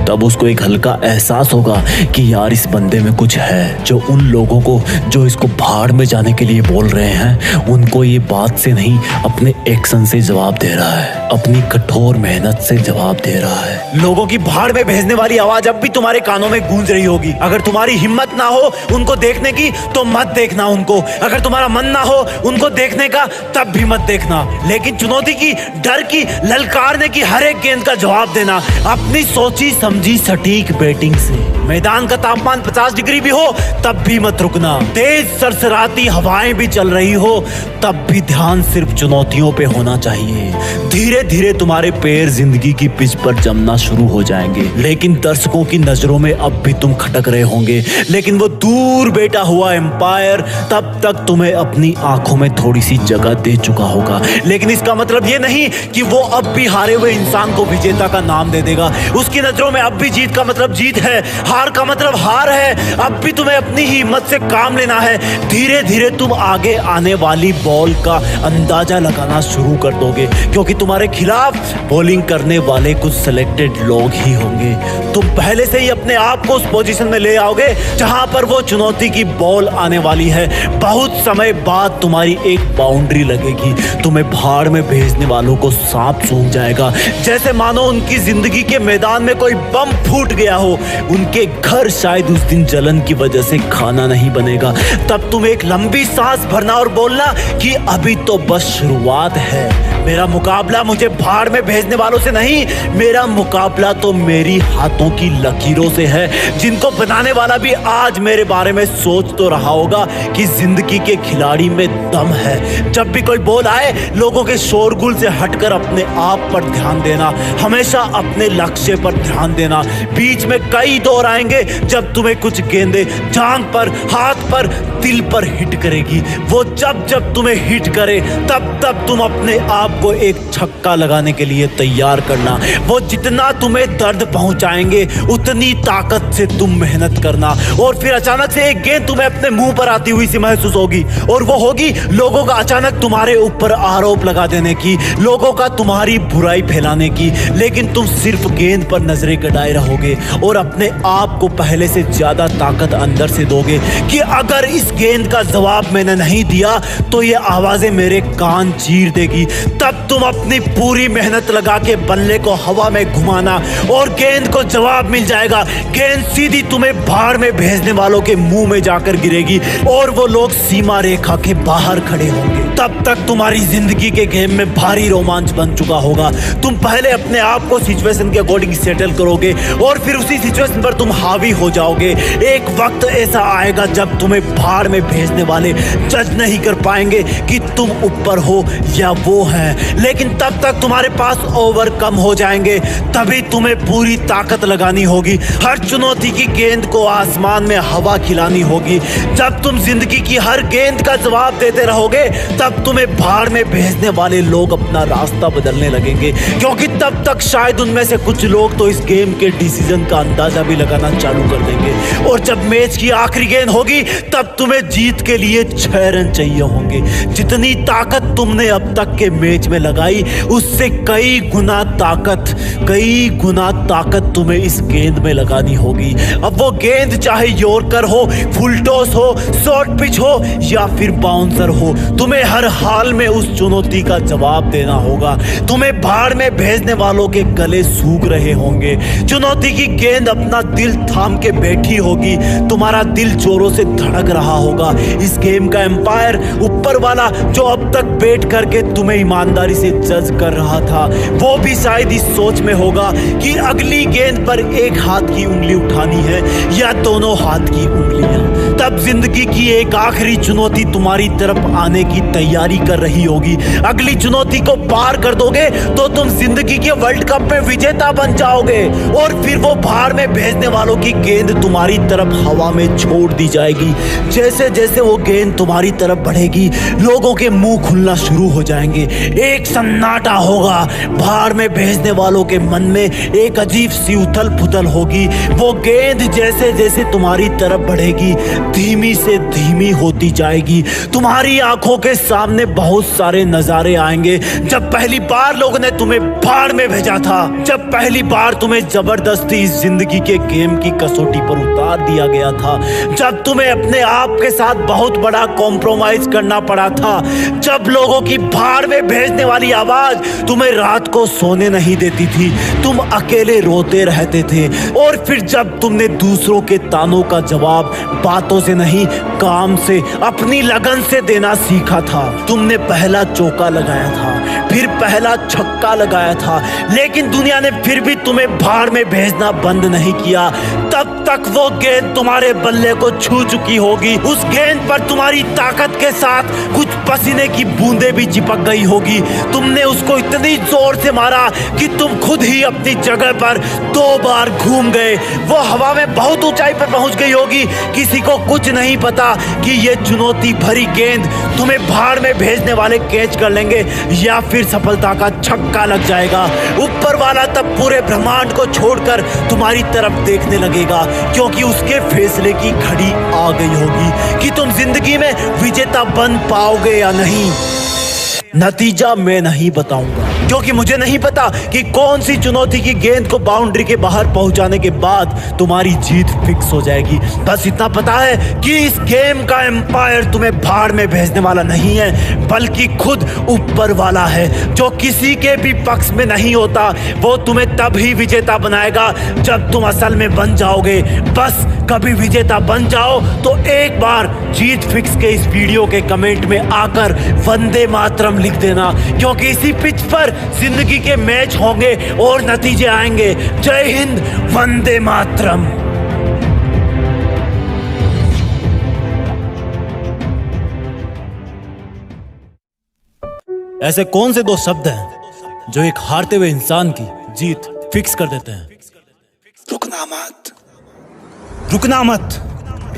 तब उसको एक हल्का एहसास होगा कि यार इस बंदे में कुछ है। जो उन लोगों को जो इसको भाड़ में जाने के लिए बोल रहे हैं, उनको ये बात से नहीं अपने एक्शन से जवाब दे रहा है, अपनी कठोर मेहनत से जवाब दे रहा है। लोगों की भाड़ में भेजने वाली आवाज अब भी तुम्हारे कानों में गूंज रही होगी। अगर तुम्हारी हिम्मत ना हो उनको देखने की तो मत देखना उनको। अगर तुम्हारा मन ना हो उनको देखने का तब भी मत देखना। लेकिन चुनौती की, डर की, ललकारने की हर एक गेंद का जवाब देना अपनी सोची समझी सटीक बैटिंग से। मैदान का तापमान 50 डिग्री भी हो तब भी मत रुकना। तेज सरसराती हवाएं भी चल रही हो तब भी ध्यान सिर्फ चुनौतियों पे होना चाहिए। धीरे धीरे तुम्हारे पैर जिंदगी की पिच पर जमना शुरू हो जाएंगे, लेकिन दर्शकों की नजरों में अब भी तुम खटक रहे होंगे। लेकिन वो दूर बैठा हुआ एम्पायर तब तक तुम्हें अपनी आंखों में थोड़ी सी जगह दे चुका होगा। लेकिन इसका मतलब ये नहीं कि वो अब भी हारे हुए इंसान को विजेता का नाम दे देगा। उसकी नजरों में अब भी जीत का मतलब जीत है, हार का मतलब हार है। अब भी तुम्हें अपनी ही हिम्मत से काम लेना है। धीरे धीरे तुम आगे आने वाली बॉल का अंदाजा लगाना शुरू कर दोगे, क्योंकि तुम्हारे खिलाफ बॉलिंग करने वाले कुछ सिलेक्टेड लोग ही होंगे। तुम पहले से ही अपने आप को उस पोजीशन में ले आओगे जहां पर वो चुनौती की बॉल आने वाली है। बहुत समय बाद तुम्हारी एक बाउंड्री लगेगी, तुम्हें भाड़ में भेजने वालों को सांप सूंघ जाएगा, जैसे मानो उनकी जिंदगी के मैदान में कोई बम फूट गया हो। उनके घर शायद उस दिन जलन की वजह से खाना नहीं बनेगा। तब तुम एक लंबी सांस भरना और बोलना कि अभी तो बस शुरुआत है। मेरा मुकाबला मुझे भाड़ में भेजने वालों से नहीं, मेरा मुकाबला तो मेरी हाथों की लकीरों से है, जिनको बनाने वाला भी आज मेरे बारे में सोच तो रहा होगा कि जिंदगी के खिलाड़ी में दम है। जब भी कोई बोल आए, लोगों के शोरगुल से हटकर अपने आप पर ध्यान देना, हमेशा अपने लक्ष्य पर ध्यान देना। बीच में कई दौर आएंगे जब तुम्हें कुछ गेंदें जांघ पर, हाथ पर, दिल पर हिट करेगी। वो जब जब तुम्हें हिट करे तब तब तुम अपने आप को एक छक्का लगाने के लिए तैयार करना। वो जितना तुम्हें दर्द पहुंचाएंगे उतनी ताकत से तुम मेहनत करना। और फिर अचानक से एक गेंद तुम्हें अपने मुंह पर आती हुई सी महसूस होगी, और वो होगी लोगों का अचानक तुम्हारे ऊपर आरोप लगा देने की, लोगों का तुम्हारी बुराई फैलाने की। लेकिन तुम सिर्फ गेंद पर नजरें गड़ाए रहोगे और अपने आप को पहले से ज्यादा ताकत अंदर से दोगे कि अगर इस गेंद का जवाब मैंने नहीं दिया तो ये आवाजें मेरे कान चीर देगी। तब तुम अपनी पूरी मेहनत लगा के बल्ले को हवा में घुमाना और गेंद को जवाब मिल जाएगा। गेंद सीधी तुम्हें भाड़ में भेजने वालों के मुंह में जाकर गिरेगी और वो लोग सीमा रेखा के बाहर खड़े होंगे। तब तक तुम्हारी जिंदगी के गेम में भारी रोमांच बन चुका होगा। तुम पहले अपने आप को सिचुएशन के अकॉर्डिंग सेटल करोगे और फिर उसी सिचुएशन पर तुम हावी हो जाओगे। एक वक्त ऐसा आएगा जब तुम्हें भाड़ में भेजने वाले जज नहीं कर पाएंगे कि तुम ऊपर हो या वो है, लेकिन तब तक तुम्हारे पास ओवरकम हो जाएंगे। तभी तुम्हें पूरी ताकत लगानी होगी, हर चुनौती की गेंद को आसमान में हवा खिलानी होगी। जब तुम जिंदगी की हर गेंद का जवाब देते रहोगे तब तुम्हें भाड़ में भेजने वाले लोग अपना रास्ता बदलने लगेंगे, क्योंकि तब तक शायद उनमें से कुछ लोग तो इस गेम के डिसीजन का अंदाजा भी लगाना चालू कर देंगे। और जब मैच की आखिरी गेंद होगी तब तुम्हें जीत के लिए 6 रन चाहिए होंगे। जितनी ताकत तुमने अब तक के मैच में लगाई उससे कई गुना ताकत तुम्हें इस गेंद में लगानी होगी। अब वो गेंद चाहे यॉर्कर हो, फुल टॉस हो, शॉर्ट पिच हो या फिर बाउंसर हो, तुम्हें हर हाल में उस चुनौती का जवाब देना होगा। तुम्हें भाड़ में भेजने वालों के गले सूख रहे होंगे। चुनौती की गेंद अपना दिल थाम के बैठी होगी, तुम्हारा दिल जोरों से धड़क रहा होगा। इस गेम का एम्पायर ऊपर वाला जो अब तक बैठ करके तुम्हें ईमानदारी से जज कर रहा था, वो भी शायद इस सोच में होगा कि अगली गेंद पर एक हाथ की उंगली उठानी है या दोनों हाथ की उंगलियां। तब जिंदगी की एक आखिरी चुनौती तुम्हारी तरफ आने की तैयारी कर रही होगी। अगली चुनौती को पार कर दोगे तो तुम जिंदगी के वर्ल्ड कप में विजेता बन जाओगे और फिर वो भाड़ में भेजने वालों की गेंद तुम्हारी तरफ हवा में छोड़ दी जाएगी। जैसे जैसे वो गेंद तुम्हारी तरफ बढ़ेगी लोगों के मुंह खुलना शुरू हो जाएंगे, एक सन्नाटा होगा। भाड़ में भेजने वालों के मन में एक अजीब सी उथल पुथल होगी। वो गेंद जैसे जैसे तुम्हारी तरफ बढ़ेगी धीमी से धीमी होती जाएगी। तुम्हारी आंखों के सामने बहुत सारे नजारे आएंगे। जब पहली बार लोगों ने तुम्हें भाड़ में भेजा था, जब पहली बार तुम्हें जबरदस्ती इस जिंदगी के गेम की कसौटी पर उतार दिया गया था, जब तुम्हें अपने आप के साथ बहुत बड़ा कॉम्प्रोमाइज करना पड़ा था, जब लोगों की भाड़ में भेजने वाली आवाज तुम्हें रात को सोने नहीं देती थी, तुम अकेले रोते रहते थे। और फिर जब तुमने दूसरों के तानों का जवाब बातों से नहीं काम से, अपनी लगन से देना सीखा था। तुमने पहला चौका लगाया था, फिर पहला छक्का लगाया था, लेकिन दुनिया ने फिर भी तुम्हें भाड़ में भेजना बंद नहीं किया। तब तक वो गेंद तुम्हारे बल्ले को छू चुकी होगी। उस गेंद पर तुम्हारी ताकत के साथ कुछ पसीने की बूंदें भी चिपक गई होगी। तुमने उसको इतनी जोर से मारा कि तुम खुद ही अपनी जगह पर 2 बार घूम गए। वो हवा में बहुत ऊंचाई पर पहुंच गई होगी। किसी को कुछ नहीं पता कि ये चुनौती भरी गेंद तुम्हें भाड़ में भेजने वाले कैच कर लेंगे या फिर सफलता का छक्का लग जाएगा। ऊपर वाला तब पूरे ब्रह्मांड को छोड़कर तुम्हारी तरफ देखने लगेगा, क्योंकि उसके फैसले की घड़ी आ गई होगी कि तुम जिंदगी में विजेता बन पाओगे या नहीं। नतीजा मैं नहीं बताऊंगा, क्योंकि मुझे नहीं पता कि कौन सी चुनौती की गेंद को बाउंड्री के बाहर पहुंचाने के बाद तुम्हारी जीत फिक्स हो जाएगी। बस इतना पता है कि इस गेम का एम्पायर तुम्हें भाड़ में भेजने वाला नहीं है, बल्कि खुद ऊपर वाला है, जो किसी के भी पक्ष में नहीं होता। वो तुम्हें तभी विजेता बनाएगा जब तुम असल में बन जाओगे। बस कभी विजेता बन जाओ तो एक बार जीत फिक्स के इस वीडियो के कमेंट में आकर वंदे मातरम लिख देना, क्योंकि इसी पिच पर जिंदगी के मैच होंगे और नतीजे आएंगे। जय हिंद, वंदे मातरम। ऐसे कौन से दो शब्द हैं जो एक हारते हुए इंसान की जीत फिक्स कर देते हैं? रुकना मत, रुकना मत।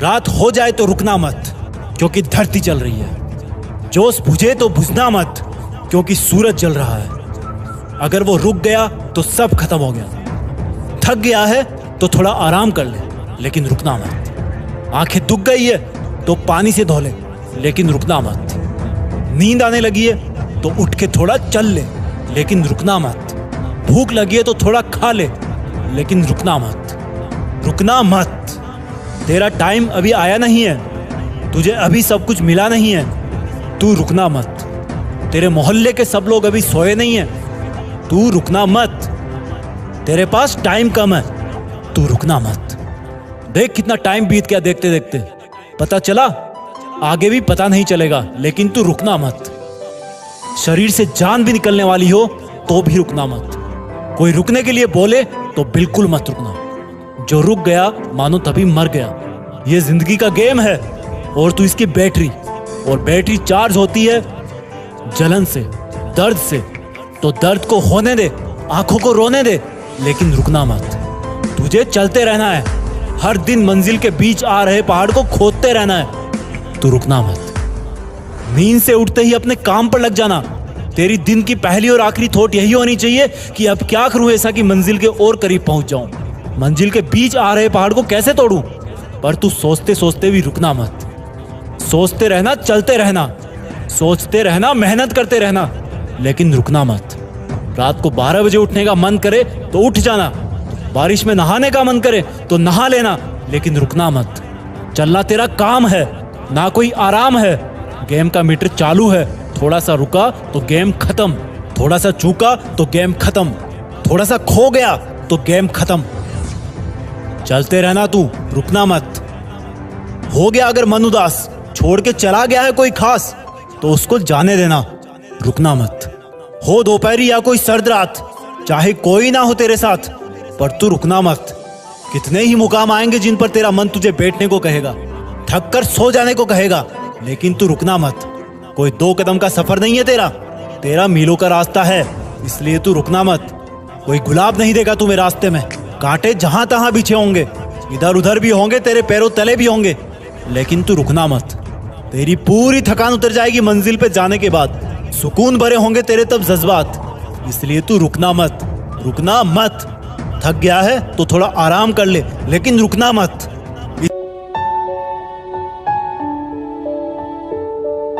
रात हो जाए तो रुकना मत, क्योंकि धरती चल रही है। जोश बुझे तो बुझना मत, क्योंकि सूरज जल रहा है। अगर वो रुक गया तो सब खत्म हो गया। थक गया है तो थोड़ा आराम कर ले, लेकिन रुकना मत। आंखें दुख गई है तो पानी से धो ले, लेकिन रुकना मत। नींद आने लगी है तो उठ के थोड़ा चल ले, लेकिन रुकना मत। भूख लगी है तो थोड़ा खा ले, लेकिन रुकना मत। रुकना मत। तेरा टाइम अभी आया नहीं है, तुझे अभी सब कुछ मिला नहीं है, तू रुकना मत। तेरे मोहल्ले के सब लोग अभी सोए नहीं हैं, तू रुकना मत। तेरे पास टाइम कम है, तू रुकना मत। देख कितना टाइम बीत गया देखते देखते, पता चला? आगे भी पता नहीं चलेगा, लेकिन तू रुकना मत। शरीर से जान भी निकलने वाली हो तो भी रुकना मत। कोई रुकने के लिए बोले तो बिल्कुल मत रुकना। जो रुक गया मानो तभी मर गया। ये जिंदगी का गेम है और तू इसकी बैटरी, और बैटरी चार्ज होती है जलन से, दर्द से। तो दर्द को होने दे, आंखों को रोने दे, लेकिन रुकना मत। तुझे चलते रहना है, हर दिन मंजिल के बीच आ रहे पहाड़ को खोदते रहना है, तू रुकना मत। नींद से उठते ही अपने काम पर लग जाना। तेरी दिन की पहली और आखिरी थॉट यही होनी चाहिए कि अब क्या करूं ऐसा कि मंजिल के और करीब पहुंच जाऊं। मंजिल के बीच आ रहे पहाड़ को कैसे तोड़ूं? पर तू सोचते सोचते भी रुकना मत। सोचते रहना, चलते रहना, सोचते रहना, मेहनत करते रहना, लेकिन रुकना मत। रात को 12 बजे उठने का मन करे तो उठ जाना। बारिश में नहाने का मन करे तो नहा लेना, लेकिन रुकना मत। चलना तेरा काम है, ना कोई आराम है। गेम का मीटर चालू है, थोड़ा सा रुका तो गेम खत्म, थोड़ा सा चूका तो गेम खत्म, थोड़ा सा खो गया तो गेम खत्म। चलते रहना तू, रुकना मत। हो गया अगर मन उदास, छोड़ के चला गया है कोई खास, तो उसको जाने देना, रुकना मत। हो दोपहरी या कोई सर्द रात, चाहे कोई ना हो तेरे साथ, पर तू रुकना मत। कितने ही मुकाम आएंगे जिन पर तेरा मन तुझे बैठने को कहेगा, थक कर सो जाने को कहेगा, लेकिन तू रुकना मत। कोई 2 कदम का सफर नहीं है तेरा मीलों का रास्ता है, इसलिए तू रुकना मत। कोई गुलाब नहीं देगा तुम्हें रास्ते में, कांटे जहां तहां बिछे होंगे, इधर उधर भी होंगे, तेरे पैरों तले भी होंगे, लेकिन तू रुकना मत। तेरी पूरी थकान उतर जाएगी मंजिल पे जाने के बाद, सुकून भरे होंगे तेरे तब जज्बात, इसलिए तू रुकना मत। रुकना मत। थक गया है तो थोड़ा आराम कर ले, लेकिन रुकना मत।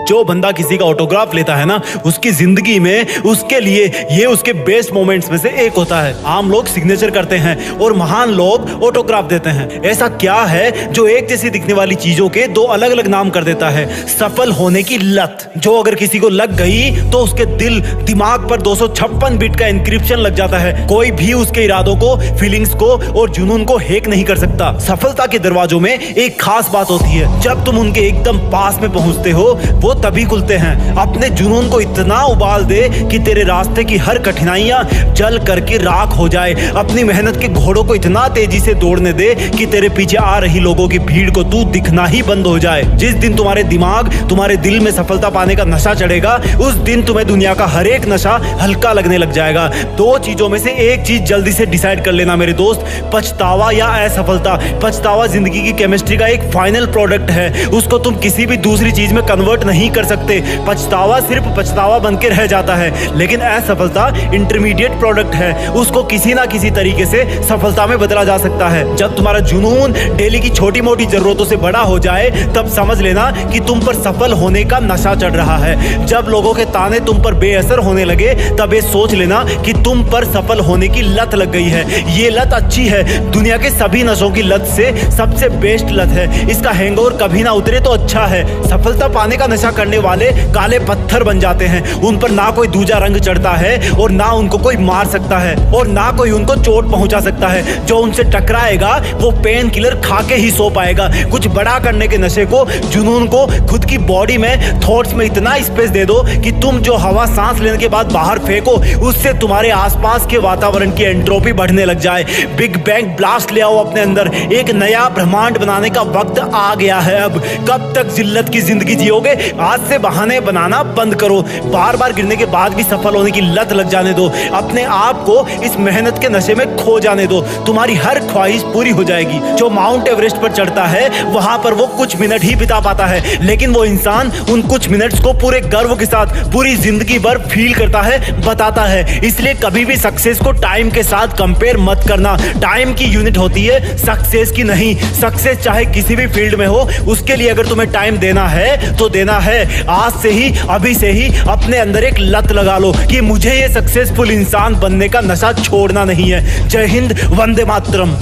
जो बंदा किसी का ऑटोग्राफ लेता है ना, उसकी जिंदगी में उसके लिए ये उसके बेस्ट मोमेंट्स में से एक होता है। आम लोग सिग्नेचर करते हैं और महान लोग ऑटोग्राफ देते हैं। ऐसा क्या है जो एक जैसी दिखने वाली चीजों के 2 अलग अलग नाम कर देता है? सफल होने की लत, जो अगर किसी को लग गई तो उसके दिल दिमाग पर 256 बिट का इंक्रिप्शन लग जाता है। कोई भी उसके इरादों को, फीलिंग्स को और जुनून को हैक नहीं कर सकता। सफलता के दरवाजों में एक खास बात होती है, जब तुम उनके एकदम पास में पहुंचते हो वो तभी खुलते हैं। अपने जुनून को इतना उबाल दे कि तेरे रास्ते की हर कठिनाइयां जल करके राख हो जाए। अपनी मेहनत के घोड़ों को इतना तेजी से दौड़ने दे कि तेरे पीछे आ रही लोगों की भीड़ को तू दिखना ही बंद हो जाए। जिस दिन तुम्हारे दिमाग, तुम्हारे दिल में सफलता पाने का नशा चढ़ेगा, उस दिन तुम्हें दुनिया का हर एक नशा हल्का लगने लग जाएगा। 2 चीजों में से एक चीज जल्दी से डिसाइड कर लेना मेरे दोस्त, पछतावा या असफलता। पछतावा जिंदगी की केमिस्ट्री का एक फाइनल प्रोडक्ट है, उसको तुम किसी भी दूसरी चीज में कन्वर्ट नहीं नहीं कर सकते। पछतावा सिर्फ पछतावा बन के रह जाता है, लेकिन असफलता इंटरमीडिएट प्रोडक्ट है, उसको किसी ना किसी तरीके से सफलता में बदला जा सकता है। जब तुम्हारा जुनून डेली की छोटी मोटी जरूरतों से बड़ा हो जाए, तब समझ लेना कि तुम पर सफल होने का नशा चढ़ रहा है। जब लोगों के ताने तुम पर बेअसर होने लगे, तब ये सोच लेना कि तुम पर सफल होने की लत लग गई है। ये लत अच्छी है, दुनिया के सभी नशों की लत से सबसे बेस्ट लत है। इसका हैंगओवर कभी ना उतरे तो अच्छा है। सफलता पाने का नशा करने वाले काले पत्थर बन जाते हैं। उन पर ना कोई दूजा रंग चढ़ता है और ना उनको कोई मार सकता है और ना कोई उनको चोट पहुंचा सकता है। जो उनसे टकराएगा वो पेन किलर खा के ही सो पाएगा। कुछ बड़ा करने के नशे को, जुनून को खुद की बॉडी में, थॉट्स में इतना स्पेस दे दो कि तुम जो हवा सांस लेने के बाद बाहर फेंको, उससे तुम्हारे आसपास के वातावरण की एंट्रोपी बढ़ने लग जाए। बिग बैंग ब्लास्ट ले आओ अपने अंदर। एक नया ब्रह्मांड बनाने का वक्त आ गया है। अब कब तक जिल्लत की जिंदगी जियोगे? आज से बहाने बनाना बंद करो। बार बार गिरने के बाद भी सफल होने की लत लग जाने दो। अपने आप को इस मेहनत के नशे में खो जाने दो। तुम्हारी हर ख्वाहिश पूरी हो जाएगी। जो माउंट एवरेस्ट पर चढ़ता है, वहां पर वो कुछ मिनट ही बिता पाता है, लेकिन वो इंसान उन कुछ मिनट्स को पूरे गर्व के साथ पूरी जिंदगी भर फील करता है, बताता है। इसलिए कभी भी सक्सेस को टाइम के साथ कंपेयर मत करना। टाइम की यूनिट होती है, सक्सेस की नहीं। सक्सेस चाहे किसी भी फील्ड में हो, उसके लिए अगर तुम्हें टाइम देना है तो देना है। आज से ही, अभी से ही अपने अंदर एक लत लगा लो कि मुझे ये सक्सेसफुल इंसान बनने का नशा छोड़ना नहीं है। जय हिंद, वंदे मातरम।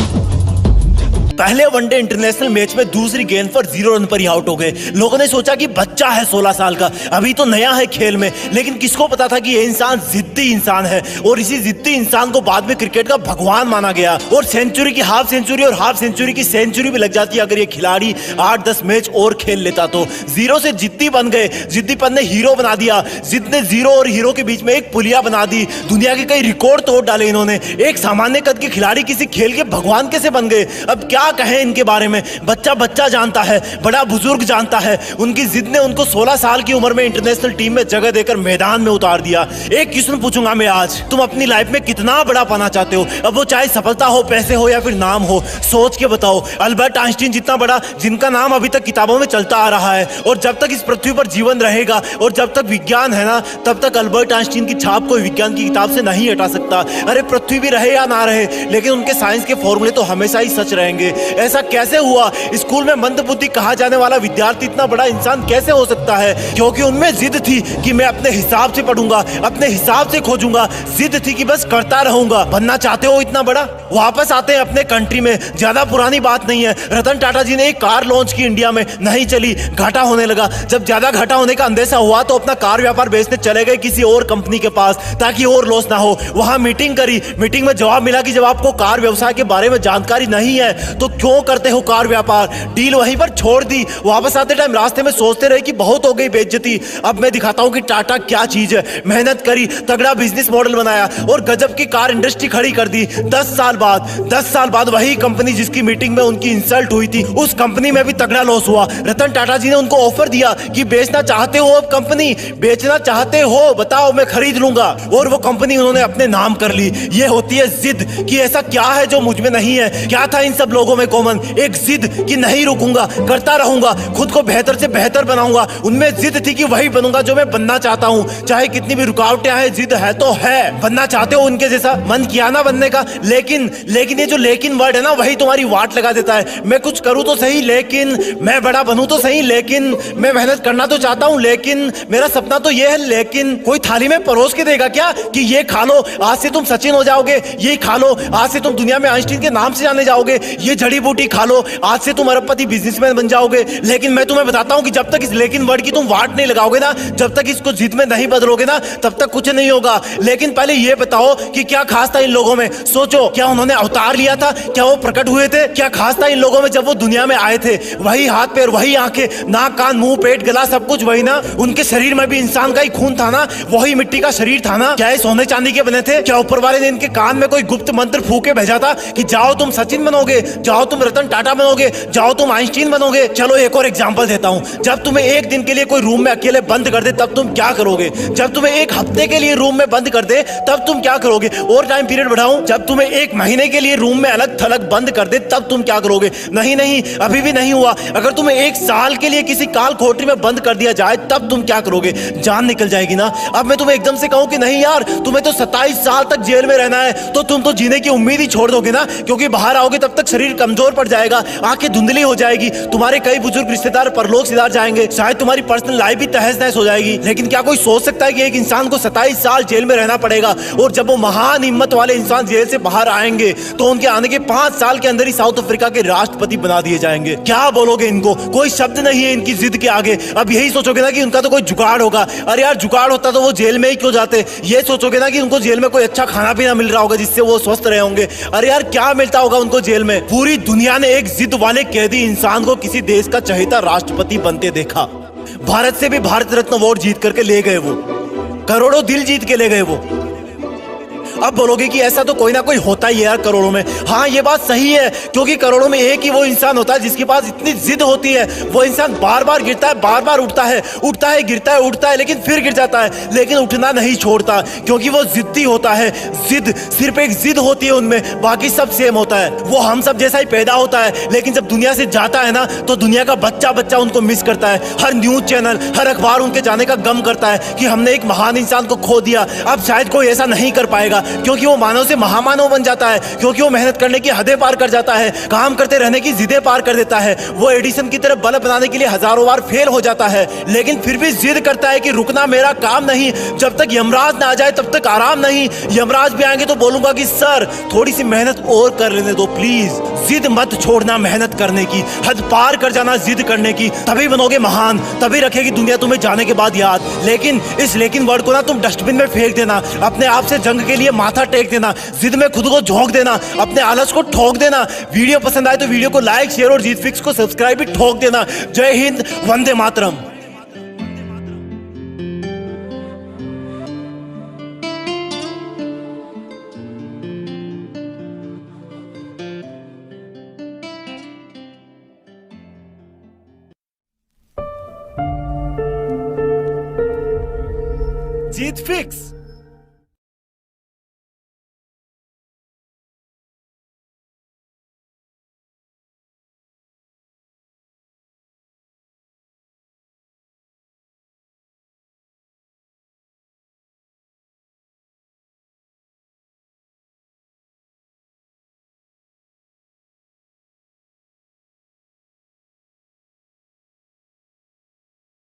पहले वनडे इंटरनेशनल मैच में दूसरी गेंद पर 0 रन पर ही आउट हो गए। लोगों ने सोचा कि बच्चा है 16 साल का, अभी तो नया है खेल में, लेकिन किसको पता था कि ये इंसान जिद्दी इंसान है और इसी जिद्दी इंसान को बाद में क्रिकेट का भगवान माना गया। और सेंचुरी की हाफ सेंचुरी और हाफ सेंचुरी की सेंचुरी भी लग जाती है अगर ये खिलाड़ी 8-10 मैच और खेल लेता तो। 0 से जिद्दी बन गए। जिद्दीपन ने हीरो बना दिया। जिद ने 0 और हीरो के बीच में एक पुलिया बना दी। दुनिया के कई रिकॉर्ड तोड़ डाले इन्होंने। एक सामान्य कद के खिलाड़ी किसी खेल के भगवान कैसे बन गए? अब क्या कहें इनके बारे में। बच्चा बच्चा जानता है, बड़ा बुजुर्ग जानता है। उनकी जिद ने उनको 16 साल की उम्र में इंटरनेशनल टीम में जगह देकर मैदान में उतार दिया। एक क्वेश्चन पूछूंगा मैं आज, तुम अपनी लाइफ में कितना बड़ा पाना चाहते हो? अब वो चाहे सफलता हो, पैसे हो या फिर नाम हो, सोच के बताओ। अल्बर्ट आइंस्टीन जितना बड़ा, जिनका नाम अभी तक किताबों में चलता आ रहा है, और जब तक इस पृथ्वी पर जीवन रहेगा और जब तक विज्ञान है ना, तब तक अल्बर्ट आइंस्टीन की छाप कोई विज्ञान की किताब से नहीं हटा सकता। अरे पृथ्वी भी रहे या ना रहे, लेकिन उनके साइंस के फॉर्मूले तो हमेशा ही सच रहेंगे। ऐसा कैसे हुआ? स्कूल में मंदबुद्धि कहा जाने वाला विद्यार्थी इतना बड़ा इंसान कैसे हो सकता है? क्योंकि उनमें जिद थी कि मैं अपने हिसाब से पढ़ूंगा, अपने हिसाब से खोजूंगा। जिद थी कि बस करता रहूंगा। बनना चाहते हो इतना बड़ा? वापस आते हैं अपने कंट्री में। ज्यादा पुरानी बात नहीं है। रतन टाटा जी ने एक कार लॉन्च की इंडिया में, नहीं चली, घाटा होने लगा। जब ज्यादा घाटा होने का अंदेशा हुआ तो अपना कार व्यापार बेचने चले गए किसी और कंपनी के पास ताकि और लॉस ना हो। वहां मीटिंग करी। मीटिंग में जवाब मिला कि जब आपको कार व्यवसाय के बारे में जानकारी नहीं है तो क्यों करते हो कार व्यापार? डील वहीं पर छोड़ दी। वापस आते टाइम रास्ते में सोचते रहे कि बहुत हो गई बेइज्जती, अब मैं दिखाता हूं कि टाटा क्या चीज है। मेहनत करी, तगड़ा बिजनेस मॉडल बनाया और गजब की कार इंडस्ट्री खड़ी कर दी। 10 साल बाद वही कंपनी जिसकी मीटिंग में उनकी इंसल्ट हुई थी, उस कंपनी में भी तगड़ा लॉस हुआ। रतन टाटा जी ने उनको ऑफर दिया कि बेचना चाहते हो? अब कंपनी बेचना चाहते हो? बताओ, मैं खरीद लूंगा। और वो कंपनी उन्होंने अपने नाम कर ली। ये होती है जिद कि ऐसा क्या है जो मुझ में नहीं है। क्या था इन सब लोगों में कॉमन? एक जिद कि नहीं रुकूंगा, करता रहूंगा, खुद को बेहतर से बेहतर बनाऊंगा। उनमें जिद थी कि वही बनूंगा जो मैं बनना चाहता हूं, चाहे कितनी भी रुकावटें आए। जिद है तो है। बनना चाहते हो उनके जैसा? मन किया ना बनने का, लेकिन ये जो लेकिन वर्ड है ना, वही तुम्हारी वाट लगा देता है। मैं कुछ करूं तो सही, लेकिन मैं बड़ा बनूं तो सही, लेकिन मैं मेहनत करना तो चाहता हूं, लेकिन मेरा सपना तो ये है, लेकिन कोई थाली में परोस के देगा क्या कि ये खा लो, आज से तुम सचिन हो जाओगे, ये खा लो, आज से तुम दुनिया में आइंस्टीन के नाम से जाने जाओगे, ये जड़ी बूटी खा लो, आज से तुम अरबपति बिजनेसमैन बन जाओगे। लेकिन मैं तुम्हें बताता हूं कि जब तक इस लेकिन वर्ड की तुम वाट नहीं लगाओगे ना, जब तक इसको जिद में नहीं बदलोगे ना, तब तक कुछ नहीं होगा। लेकिन पहले ये बताओ कि क्या खास था इन लोगों में? सोचो, क्या उन्होंने अवतार लिया था? क्या वो प्रकट हुए थे? क्या खास था इन लोगों में जब वो दुनिया में आए थे? वही हाथ पैर, वही आंखें, नाक कान मुंह पेट गला सब कुछ वही ना। उनके शरीर में भी इंसान का ही खून था ना, वही मिट्टी का शरीर था ना। क्या ये सोने चांदी के बने थे? क्या ऊपर वाले ने इनके कान में कोई गुप्त मंत्र फूके भेजा था कि जाओ तुम सचिन बनोगे, जाओ तुम रतन टाटा बनोगे, जाओ तुम आइंस्टीन बनोगे। चलो एक और एग्जांपल देता हूं, जब तुम्हें एक दिन के लिए कोई रूम में अकेले बंद कर दे तब तुम क्या करोगे? जब तुम्हें एक हफ्ते के लिए रूम में बंद कर दे तब तुम क्या करोगे? और टाइम पीरियड बढ़ाऊं, जब तुम्हें एक महीने के लिए रूम में अलग थलग बंद कर दे तब तुम क्या करोगे? नहीं नहीं, अभी भी नहीं हुआ। अगर तुम्हें एक साल के लिए किसी काल कोठरी में बंद कर दिया जाए तब तुम क्या करोगे? जान निकल जाएगी ना। अब मैं तुम्हें एकदम से कहूं कि नहीं यार, तुम्हें तो 27 साल तक जेल में रहना है, तो तुम तो जीने की उम्मीद ही छोड़ दोगे ना, क्योंकि बाहर आओगे तब तक शरीर कमजोर पड़ जाएगा, आंखें धुंधली हो जाएगी, तुम्हारे कई बुजुर्ग रिश्तेदार परलोक सिधार जाएंगे, शायद तुम्हारी पर्सनल लाइफ भी तहस नहस हो जाएगी। लेकिन क्या कोई सोच सकता है कि एक इंसान को 27 साल जेल में रहना पड़ेगा, और जब वो महान हिम्मत वाले इंसान जेल से बाहर आएंगे तो उनके आने के 5 साल के अंदर ही साउथ अफ्रीका के राष्ट्रपति बना दिए जाएंगे? क्या बोलोगे इनको? कोई शब्द नहीं है इनकी जिद के आगे। अब यही सोचोगे ना कि उनका तो कोई जुगाड़ होगा। अरे यार, जुगाड़ होता तो वो जेल में ही क्यों जाते? ये सोचोगे ना कि उनको जेल में कोई अच्छा खाना पीना मिल रहा होगा जिससे वो स्वस्थ रहे होंगे। अरे यार, क्या मिलता होगा उनको जेल में? पूरी दुनिया ने एक जिद वाले कैदी इंसान को किसी देश का चहेता राष्ट्रपति बनते देखा। भारत से भी भारत रत्न अवार्ड जीत करके ले गए वो, करोड़ों दिल जीत के ले गए वो। अब बोलोगे कि ऐसा तो कोई ना कोई होता ही है यार करोड़ों में। हाँ, ये बात सही है, क्योंकि करोड़ों में एक ही वो इंसान होता है जिसके पास इतनी जिद होती है। वो इंसान बार बार गिरता है, बार बार उठता है, उठता है, गिरता है, उठता है, लेकिन फिर गिर जाता है, लेकिन उठना नहीं छोड़ता, क्योंकि वो जिद्दी होता है। जिद, सिर्फ एक जिद होती है उनमें, बाकी सब सेम होता है। वो हम सब जैसा ही पैदा होता है, लेकिन जब दुनिया से जाता है ना तो दुनिया का बच्चा बच्चा उनको मिस करता है। हर न्यूज चैनल, हर अखबार उनके जाने का गम करता है कि हमने एक महान इंसान को खो दिया। अब शायद कोई ऐसा नहीं कर पाएगा, क्योंकि वो मानव से महामानव बन जाता है, क्योंकि वो मेहनत करने की हदें पार कर जाता है, काम करते रहने की जिदें पार कर देता है। वो एडिसन की तरह बल्ब बनाने के लिए हजारों बार फेल हो जाता है, लेकिन फिर भी जिद करता है कि रुकना मेरा काम नहीं, जब तक यमराज ना आ जाए तब तक आराम नहीं। यमराज भी आएंगे तो बोलूंगा कि सर थोड़ी सी मेहनत और कर लेने दो प्लीज। जिद मत छोड़ना मेहनत करने की, हद पार कर जाना जिद करने की, तभी बनोगे महान, तभी रखेगी दुनिया तुम्हें जाने के बाद याद। लेकिन इस लेकिन वर्ड को ना तुम डस्टबिन में फेंक देना, अपने आप से जंग के लिए माथा टेक देना, जिद में खुद को झोंक देना, अपने आलस को ठोक देना। वीडियो पसंद आए तो वीडियो को लाइक, शेयर और जीत फिक्स को सब्सक्राइब भी ठोक देना। जय हिंद, वंदे मातरम। जीत फिक्स।